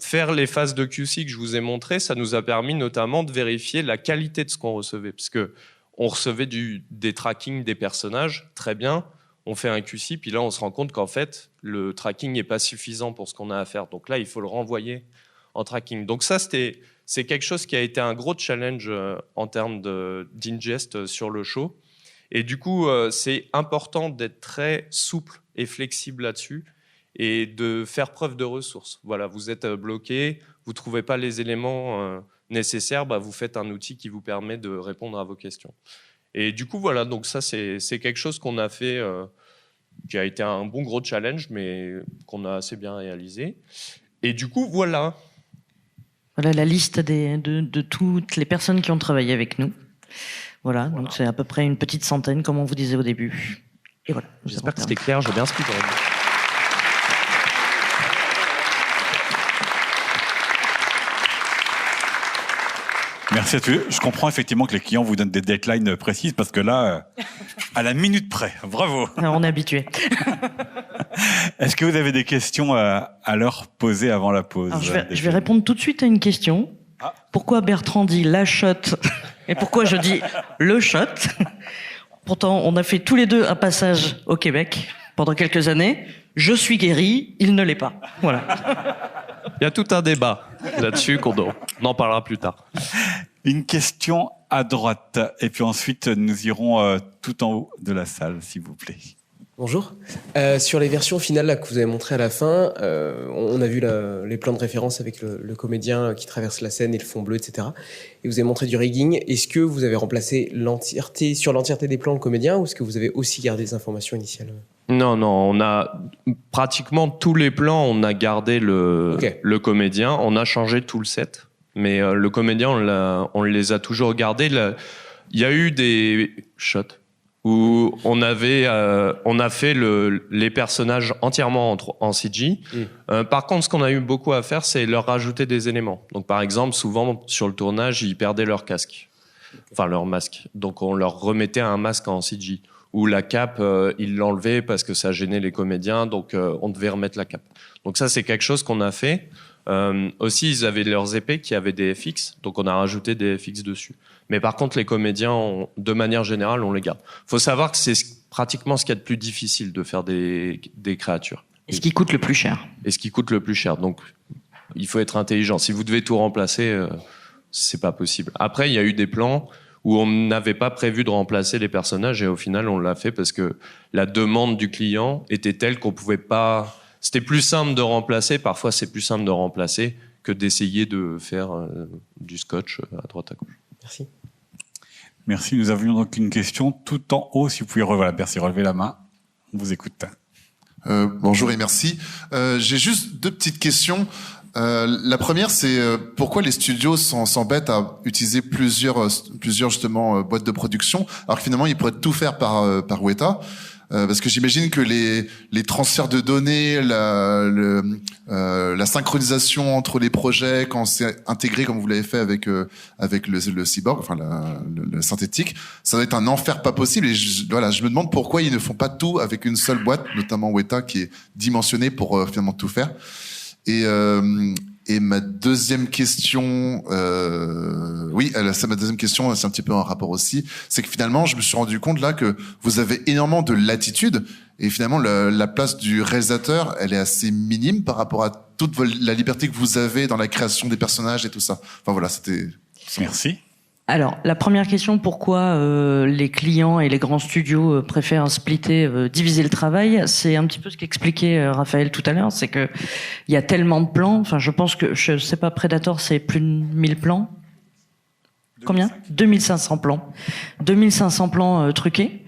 S3: Faire les phases de QC que je vous ai montrées, ça nous a permis notamment de vérifier la qualité de ce qu'on recevait, parce que on recevait des trackings des personnages, très bien. On fait un QC, puis là, on se rend compte qu'en fait, le tracking n'est pas suffisant pour ce qu'on a à faire. Donc là, il faut le renvoyer en tracking. Donc ça, c'est quelque chose qui a été un gros challenge en termes d'ingest sur le show. Et du coup, c'est important d'être très souple et flexible là-dessus et de faire preuve de ressources. Voilà, vous êtes bloqué, vous ne trouvez pas les éléments nécessaires, vous faites un outil qui vous permet de répondre à vos questions. Et du coup, voilà, donc ça, c'est quelque chose qu'on a fait, qui a été un bon gros challenge, mais qu'on a assez bien réalisé. Et du coup, voilà.
S2: Voilà la liste de toutes les personnes qui ont travaillé avec nous. Voilà, donc c'est à peu près une petite centaine, comme on vous disait au début. Et voilà.
S3: J'espère que c'était clair, j'ai bien expliqué.
S1: Merci à tous. Je comprends effectivement que les clients vous donnent des deadlines précises parce que là, à la minute près. Bravo.
S2: On est habitué.
S1: Est-ce que vous avez des questions à leur poser avant la pause?
S2: Alors, je vais répondre tout de suite à une question. Pourquoi Bertrand dit la shot et pourquoi je dis le shot? Pourtant, on a fait tous les deux un passage au Québec pendant quelques années. Je suis guéri, il ne l'est pas. Voilà.
S3: Il y a tout un débat là-dessus qu'on en parlera plus tard.
S1: Une question à droite et puis ensuite nous irons tout en haut de la salle, s'il vous plaît.
S5: Bonjour. Sur les versions finales là, que vous avez montrées à la fin, on a vu les plans de référence avec le comédien qui traverse la scène et le fond bleu, etc. Et vous avez montré du rigging. Est-ce que vous avez remplacé sur l'entièreté des plans le comédien ou est-ce que vous avez aussi gardé des informations initiales?
S3: Non, on a pratiquement tous les plans, on a gardé le comédien, on a changé tout le set, mais le comédien, on les a toujours gardés. Il y a eu des shots où on a fait les personnages entièrement en CG. Par contre, ce qu'on a eu beaucoup à faire, c'est leur rajouter des éléments. Donc, par exemple, souvent sur le tournage, ils perdaient leur casque, enfin leur masque. Donc, on leur remettait un masque en CG. Ou la cape, ils l'enlevaient parce que ça gênait les comédiens, donc on devait remettre la cape. Donc ça, c'est quelque chose qu'on a fait. Aussi, ils avaient leurs épées qui avaient des FX, donc on a rajouté des FX dessus. Mais par contre, les comédiens, de manière générale, on les garde. Faut savoir que c'est pratiquement ce qu'il y a de plus difficile de faire des créatures.
S2: Et ce qui coûte le plus cher.
S3: Et ce qui coûte le plus cher. Donc, il faut être intelligent. Si vous devez tout remplacer, c'est pas possible. Après, il y a eu des plans où on n'avait pas prévu de remplacer les personnages et au final, on l'a fait parce que la demande du client était telle qu'on pouvait pas... C'était plus simple de remplacer, parfois c'est plus simple de remplacer que d'essayer de faire du scotch à droite à gauche.
S5: Merci.
S1: Merci, nous avions donc une question tout en haut, si vous pouvez relever la main, on vous écoute.
S6: Bonjour et merci. J'ai juste deux petites questions. La première, c'est pourquoi les studios s'embêtent à utiliser plusieurs justement boîtes de production, alors que finalement ils pourraient tout faire par Weta. Parce que j'imagine que les transferts de données, la synchronisation entre les projets quand c'est intégré comme vous l'avez fait avec le cyborg, enfin le synthétique, ça doit être un enfer pas possible. Et je me demande pourquoi ils ne font pas tout avec une seule boîte, notamment Weta qui est dimensionnée pour finalement tout faire. Et ma deuxième question, c'est ma deuxième question, c'est un petit peu un rapport aussi, c'est que finalement, je me suis rendu compte là que vous avez énormément de latitude et finalement la place du réalisateur, elle est assez minime par rapport à toute la liberté que vous avez dans la création des personnages et tout ça. Enfin voilà, c'était...
S1: Merci.
S2: Alors, la première question, pourquoi les clients et les grands studios préfèrent splitter, diviser le travail, c'est un petit peu ce qu'expliquait Raphaël tout à l'heure, c'est que il y a tellement de plans, enfin je pense que, je sais pas, Predator c'est plus de 1000 plans. Combien ? 2500 plans. 2500 plans truqués.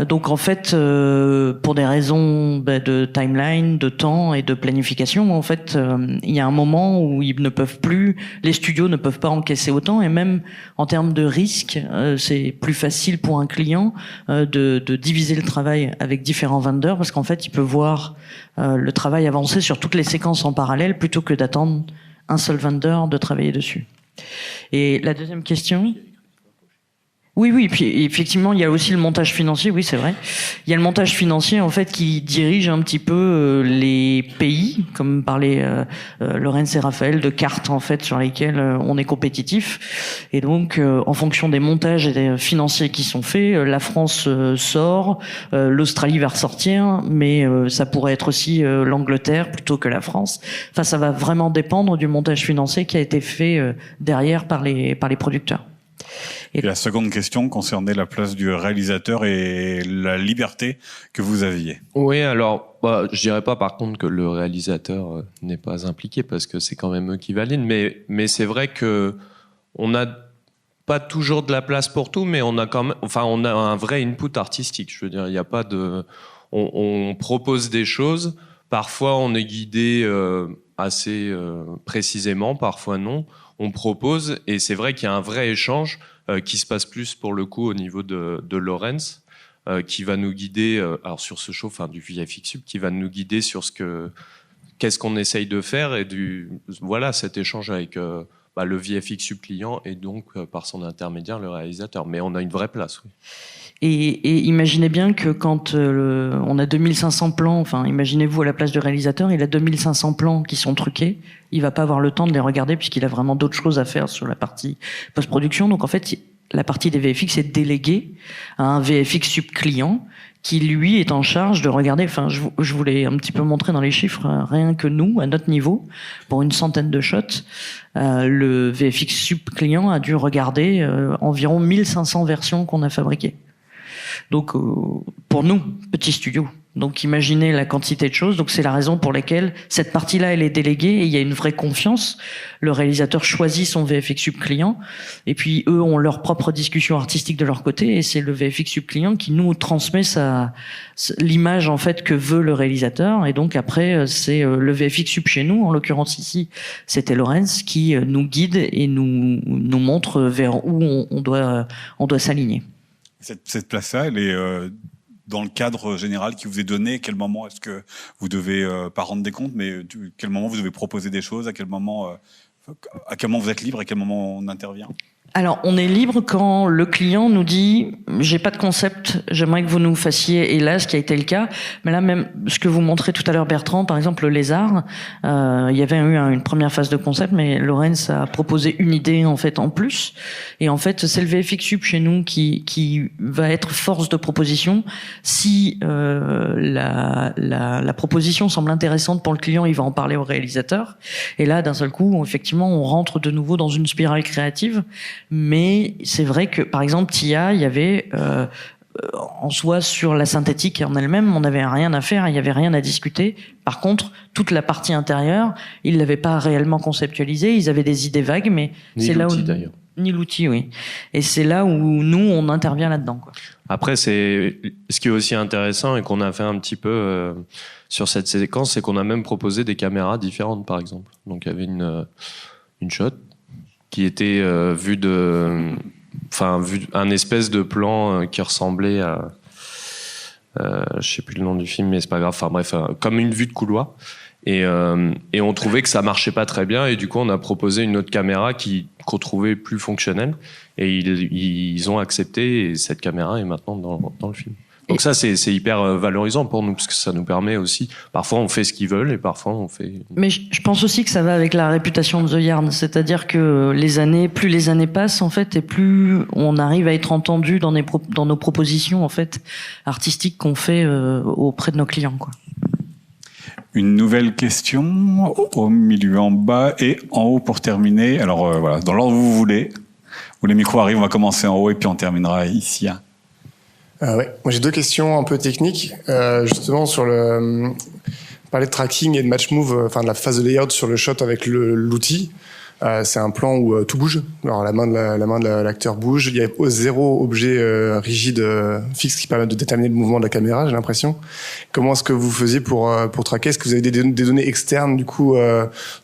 S2: Donc en fait, pour des raisons de timeline, de temps et de planification, en fait, il y a un moment où ils ne peuvent plus, les studios ne peuvent pas encaisser autant, et même en termes de risque, c'est plus facile pour un client de diviser le travail avec différents vendeurs, parce qu'en fait, il peut voir le travail avancer sur toutes les séquences en parallèle plutôt que d'attendre un seul vendeur de travailler dessus. Et la deuxième question? Oui, puis effectivement, il y a aussi le montage financier, oui, c'est vrai. Il y a le montage financier, en fait, qui dirige un petit peu les pays, comme parlait Laurence et Raphaël, de cartes, en fait, sur lesquelles on est compétitif. Et donc, en fonction des montages financiers qui sont faits, la France sort, l'Australie va ressortir, mais ça pourrait être aussi l'Angleterre plutôt que la France. Enfin, ça va vraiment dépendre du montage financier qui a été fait derrière par les producteurs.
S1: Et la seconde question concernait la place du réalisateur et la liberté que vous aviez.
S3: Oui, alors, je dirais pas par contre que le réalisateur n'est pas impliqué, parce que c'est quand même eux qui valident, mais c'est vrai que on n'a pas toujours de la place pour tout, mais on a quand même, enfin, on a un vrai input artistique. Je veux dire, il n'y a pas de, on propose des choses. Parfois, on est guidé assez précisément, parfois non. On propose, et c'est vrai qu'il y a un vrai échange qui se passe plus pour le coup au niveau de Laurence, qui va nous guider, alors sur ce show, enfin du VFX Sub, qui va nous guider sur qu'est-ce qu'on essaye de faire, et voilà cet échange avec le VFX Sub client et donc par son intermédiaire le réalisateur. Mais on a une vraie place, oui.
S2: Et imaginez bien que quand on a 2500 plans, enfin imaginez-vous à la place du réalisateur, il a 2500 plans qui sont truqués, il va pas avoir le temps de les regarder puisqu'il a vraiment d'autres choses à faire sur la partie post-production. Donc en fait, la partie des VFX est déléguée à un VFX Sub client qui lui est en charge de regarder, enfin je voulais un petit peu montrer dans les chiffres, rien que nous, à notre niveau, pour une centaine de shots, le VFX Sub client a dû regarder environ 1500 versions qu'on a fabriquées. Donc pour nous, petit studio. Donc imaginez la quantité de choses. Donc c'est la raison pour laquelle cette partie-là, elle est déléguée et il y a une vraie confiance. Le réalisateur choisit son VFX Sub client et puis eux ont leur propre discussion artistique de leur côté et c'est le VFX Sub client qui nous transmet l'image en fait que veut le réalisateur. Et donc après c'est le VFX Sub chez nous, en l'occurrence ici c'était Laurence, qui nous guide et nous montre vers où on doit s'aligner.
S1: Cette place-là, elle est dans le cadre général qui vous est donné. À quel moment est-ce que vous devez pas rendre des comptes, mais à quel moment vous devez proposer des choses, à quel moment vous êtes libre, à quel moment on intervient?
S2: Alors, on est libre quand le client nous dit « j'ai pas de concept, j'aimerais que vous nous fassiez », et là, ce qui a été le cas, mais là même, ce que vous montrez tout à l'heure Bertrand, par exemple le lézard, il y avait eu une première phase de concept, mais Laurence a proposé une idée en fait en plus, et en fait c'est le VFX Sub chez nous qui va être force de proposition. Si la proposition semble intéressante pour le client, il va en parler au réalisateur, et là d'un seul coup, effectivement, on rentre de nouveau dans une spirale créative. Mais c'est vrai que, par exemple, Tia, il y avait en soi sur la synthétique en elle-même, on n'avait rien à faire, il n'y avait rien à discuter. Par contre, toute la partie intérieure, ils l'avaient pas réellement conceptualisée. Ils avaient des idées vagues, mais c'est là où
S3: d'ailleurs.
S2: Ni l'outil, oui. Et c'est là où nous on intervient là-dedans, quoi. Après,
S3: ce qui est aussi intéressant et qu'on a fait un petit peu sur cette séquence, c'est qu'on a même proposé des caméras différentes, par exemple. Donc il y avait une shot qui était vu un espèce de plan qui ressemblait à je sais plus le nom du film, mais c'est pas grave, enfin bref, comme une vue de couloir, et on trouvait que ça marchait pas très bien, et du coup on a proposé une autre caméra qu'on trouvait plus fonctionnelle, et ils ont accepté, et cette caméra est maintenant dans le film. Donc ça, c'est hyper valorisant pour nous, parce que ça nous permet aussi, parfois on fait ce qu'ils veulent, et parfois on fait...
S2: Mais je pense aussi que ça va avec la réputation de The Yard, c'est-à-dire que plus les années passent, en fait, et plus on arrive à être entendu dans nos propositions, en fait, artistiques qu'on fait auprès de nos clients, quoi.
S1: Une nouvelle question, au milieu en bas, et en haut pour terminer. Alors voilà, dans l'ordre où vous voulez. où les micros arrivent. On va commencer en haut et puis on terminera ici.
S7: Ouais. Moi, j'ai 2 questions un peu techniques. Justement, sur parler de tracking et de match move, enfin de la phase de layout sur le shot avec l'outil. C'est un plan où tout bouge. Alors la main de l'acteur bouge. Il y a 0 objet rigide fixe qui permet de déterminer le mouvement de la caméra. J'ai l'impression. Comment est-ce que vous faisiez pour traquer? Est-ce que vous avez des données externes du coup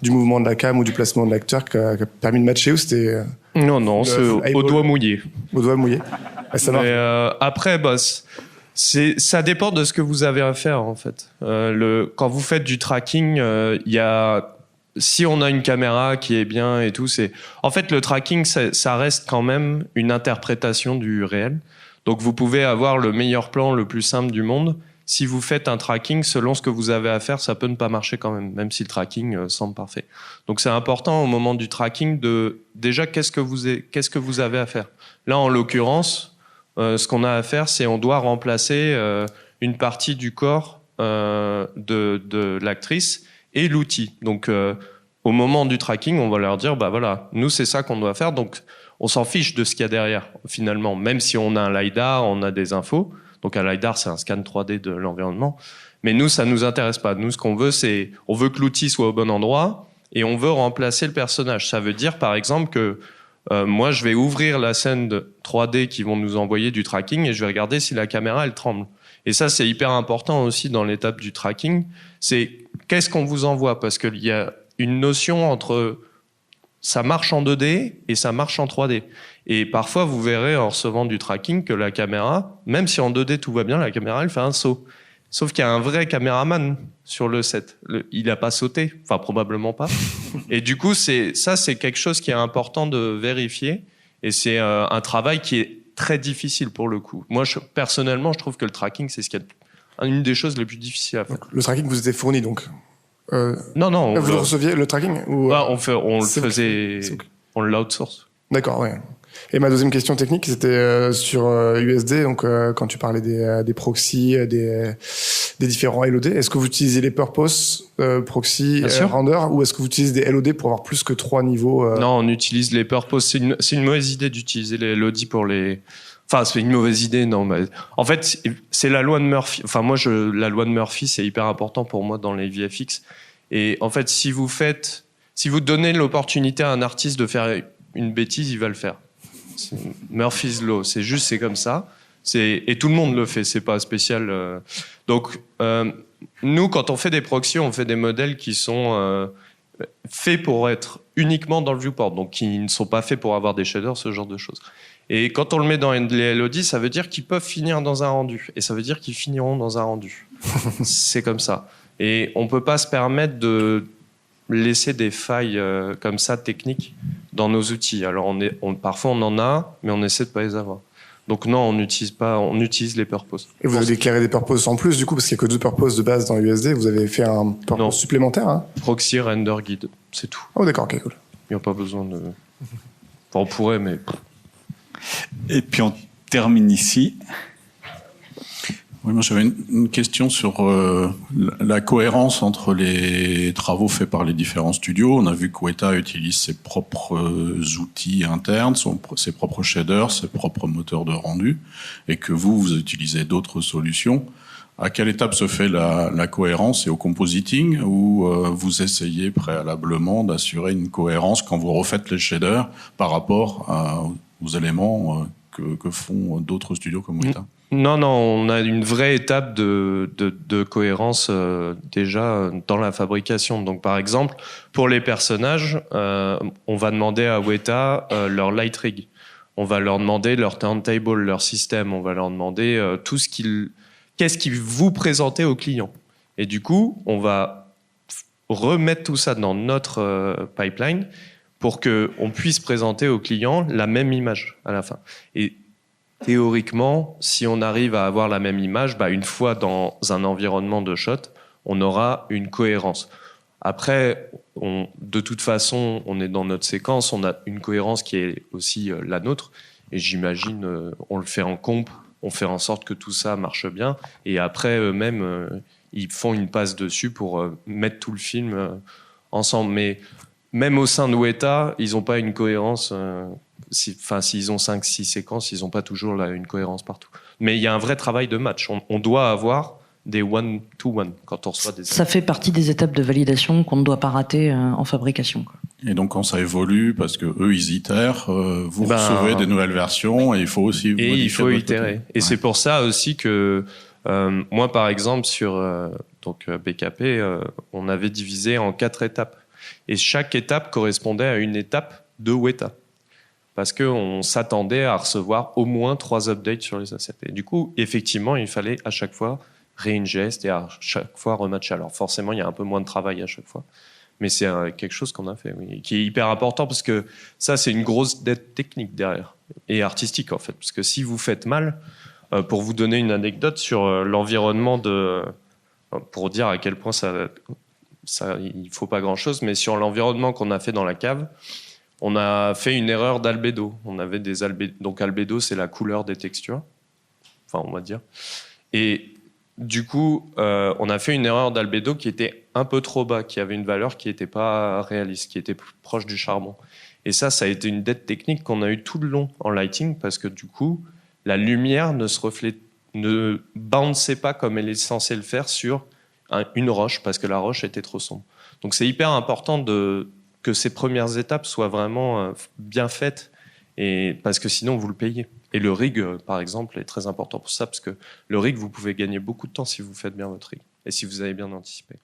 S7: du mouvement de la cam ou du placement de l'acteur qui a permis de matcher, ou c'était
S3: Non, c'est au doigt mouillé.
S7: Au doigt mouillé. Ça marche.
S3: Mais après, ça dépend de ce que vous avez à faire en fait. Quand vous faites du tracking, si on a une caméra qui est bien et tout, en fait le tracking ça reste quand même une interprétation du réel. Donc vous pouvez avoir le meilleur plan le plus simple du monde. Si vous faites un tracking selon ce que vous avez à faire, ça peut ne pas marcher quand même si le tracking semble parfait. Donc c'est important au moment du tracking déjà qu'est-ce que vous avez à faire. Là en l'occurrence, ce qu'on a à faire, c'est on doit remplacer une partie du corps de l'actrice et l'outil. Donc, au moment du tracking, on va leur dire, voilà, nous, c'est ça qu'on doit faire. Donc, on s'en fiche de ce qu'il y a derrière, finalement. Même si on a un LiDAR, on a des infos. Donc, un LiDAR, c'est un scan 3D de l'environnement. Mais nous, ça nous intéresse pas. Nous, ce qu'on veut, on veut que l'outil soit au bon endroit et on veut remplacer le personnage. Ça veut dire, par exemple, que moi, je vais ouvrir la scène de 3D qui vont nous envoyer du tracking et je vais regarder si la caméra, elle tremble. Et ça, c'est hyper important aussi dans l'étape du tracking. C'est qu'est-ce qu'on vous envoie? Parce qu'il y a une notion entre ça marche en 2D et ça marche en 3D. Et parfois, vous verrez en recevant du tracking que la caméra, même si en 2D tout va bien, la caméra, elle fait un saut. Sauf qu'il y a un vrai caméraman sur le set. Il n'a pas sauté, enfin probablement pas. Et du coup, c'est quelque chose qui est important de vérifier. Et c'est un travail qui est très difficile pour le coup. Moi, personnellement, je trouve que le tracking, c'est une des choses les plus difficiles à faire.
S7: Donc, le tracking vous était fourni donc
S3: Non.
S7: Vous le receviez, le tracking ou...
S3: On l'outsource.
S7: D'accord, ouais. Et ma deuxième question technique, c'était sur USD. Donc, quand tu parlais des proxys, des différents LOD, est-ce que vous utilisez les purpose proxy render, ou est-ce que vous utilisez des LOD pour avoir plus que 3 niveaux
S3: Non, on utilise les purpose. C'est une mauvaise idée d'utiliser les LOD pour les... Enfin, c'est une mauvaise idée, non. Mais en fait, c'est la loi de Murphy. Enfin, la loi de Murphy, c'est hyper important pour moi dans les VFX. Et en fait, si vous donnez l'opportunité à un artiste de faire une bêtise, il va le faire. C'est Murphy's Law. C'est comme ça. Et tout le monde le fait. C'est pas spécial. Donc, nous, quand on fait des proxys, on fait des modèles qui sont faits pour être uniquement dans le viewport. Donc, qui ne sont pas faits pour avoir des shaders, ce genre de choses. Et quand on le met dans les LOD, ça veut dire qu'ils peuvent finir dans un rendu. Et ça veut dire qu'ils finiront dans un rendu. C'est comme ça. Et on ne peut pas se permettre de laisser des failles comme ça, techniques, dans nos outils. Alors, parfois, on en a, mais on essaie de ne pas les avoir. Donc non, on utilise les purposes.
S7: Et vous avez déclaré des purposes en plus, du coup, parce qu'il n'y a que 2 purposes de base dans USD. Vous avez fait un purpose supplémentaire, hein?
S3: Proxy, render, guide, c'est tout.
S7: Oh d'accord, ok, cool.
S3: Il n'y a pas besoin de... Enfin, on pourrait, mais...
S1: Et puis on termine ici.
S8: Oui, moi j'avais une question sur la cohérence entre les travaux faits par les différents studios. On a vu que Weta utilise ses propres outils internes, ses propres shaders, ses propres moteurs de rendu, et que vous utilisez d'autres solutions. À quelle étape se fait la cohérence? Et au compositing, où vous essayez préalablement d'assurer une cohérence quand vous refaites les shaders par rapport aux éléments que font d'autres studios comme Weta?
S3: Non, on a une vraie étape de cohérence déjà dans la fabrication. Donc, par exemple, pour les personnages, on va demander à Weta leur light rig. On va leur demander leur turntable, leur système. On va leur demander qu'est-ce qu'ils vous présentez au client. Et du coup, on va remettre tout ça dans notre pipeline pour qu'on puisse présenter au client la même image à la fin. Et théoriquement, si on arrive à avoir la même image, une fois dans un environnement de shot, on aura une cohérence. Après, de toute façon, on est dans notre séquence, on a une cohérence qui est aussi la nôtre, et j'imagine, on le fait en comp, on fait en sorte que tout ça marche bien, et après, eux-mêmes, ils font une passe dessus pour mettre tout le film ensemble. Mais même au sein de Weta, ils n'ont pas une cohérence S'ils ont 5-6 séquences, ils n'ont pas toujours une cohérence partout. Mais il y a un vrai travail de match. On doit avoir des one-to-one quand on reçoit des...
S2: Ça fait partie des étapes de validation qu'on ne doit pas rater en fabrication, quoi.
S8: Et donc quand ça évolue, parce que eux ils itèrent, vous recevez des nouvelles versions et il faut aussi
S3: itérer. Et c'est pour ça aussi que moi par exemple sur BKP, on avait divisé en 4 étapes. Et chaque étape correspondait à une étape de Weta. Parce qu'on s'attendait à recevoir au moins 3 updates sur les assets. Et du coup, effectivement, il fallait à chaque fois réingest et à chaque fois rematcher. Alors forcément, il y a un peu moins de travail à chaque fois. Mais c'est quelque chose qu'on a fait, oui, qui est hyper important parce que ça, c'est une grosse dette technique derrière. Et artistique, en fait. Parce que si vous faites mal, pour vous donner une anecdote sur l'environnement pour dire à quel point il faut pas grand-chose, mais sur l'environnement qu'on a fait dans la cave, on a fait une erreur d'albédo. On avait des donc albédo, c'est la couleur des textures. Enfin, on va dire. Et du coup, on a fait une erreur d'albédo qui était un peu trop bas, qui avait une valeur qui n'était pas réaliste, qui était plus proche du charbon. Et ça a été une dette technique qu'on a eue tout le long en lighting, parce que du coup, la lumière ne bounçait pas comme elle est censée le faire sur une roche, parce que la roche était trop sombre. Donc c'est hyper important que ces premières étapes soient vraiment bien faites, parce que sinon vous le payez. Et le rig, par exemple, est très important pour ça, parce que le rig, vous pouvez gagner beaucoup de temps si vous faites bien votre rig, et si vous avez bien anticipé.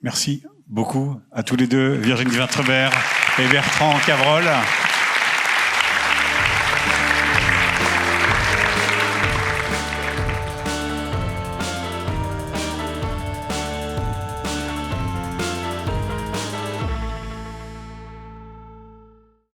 S1: Merci beaucoup à tous les deux, Virginie Vintrebert et Bertrand Cavrol.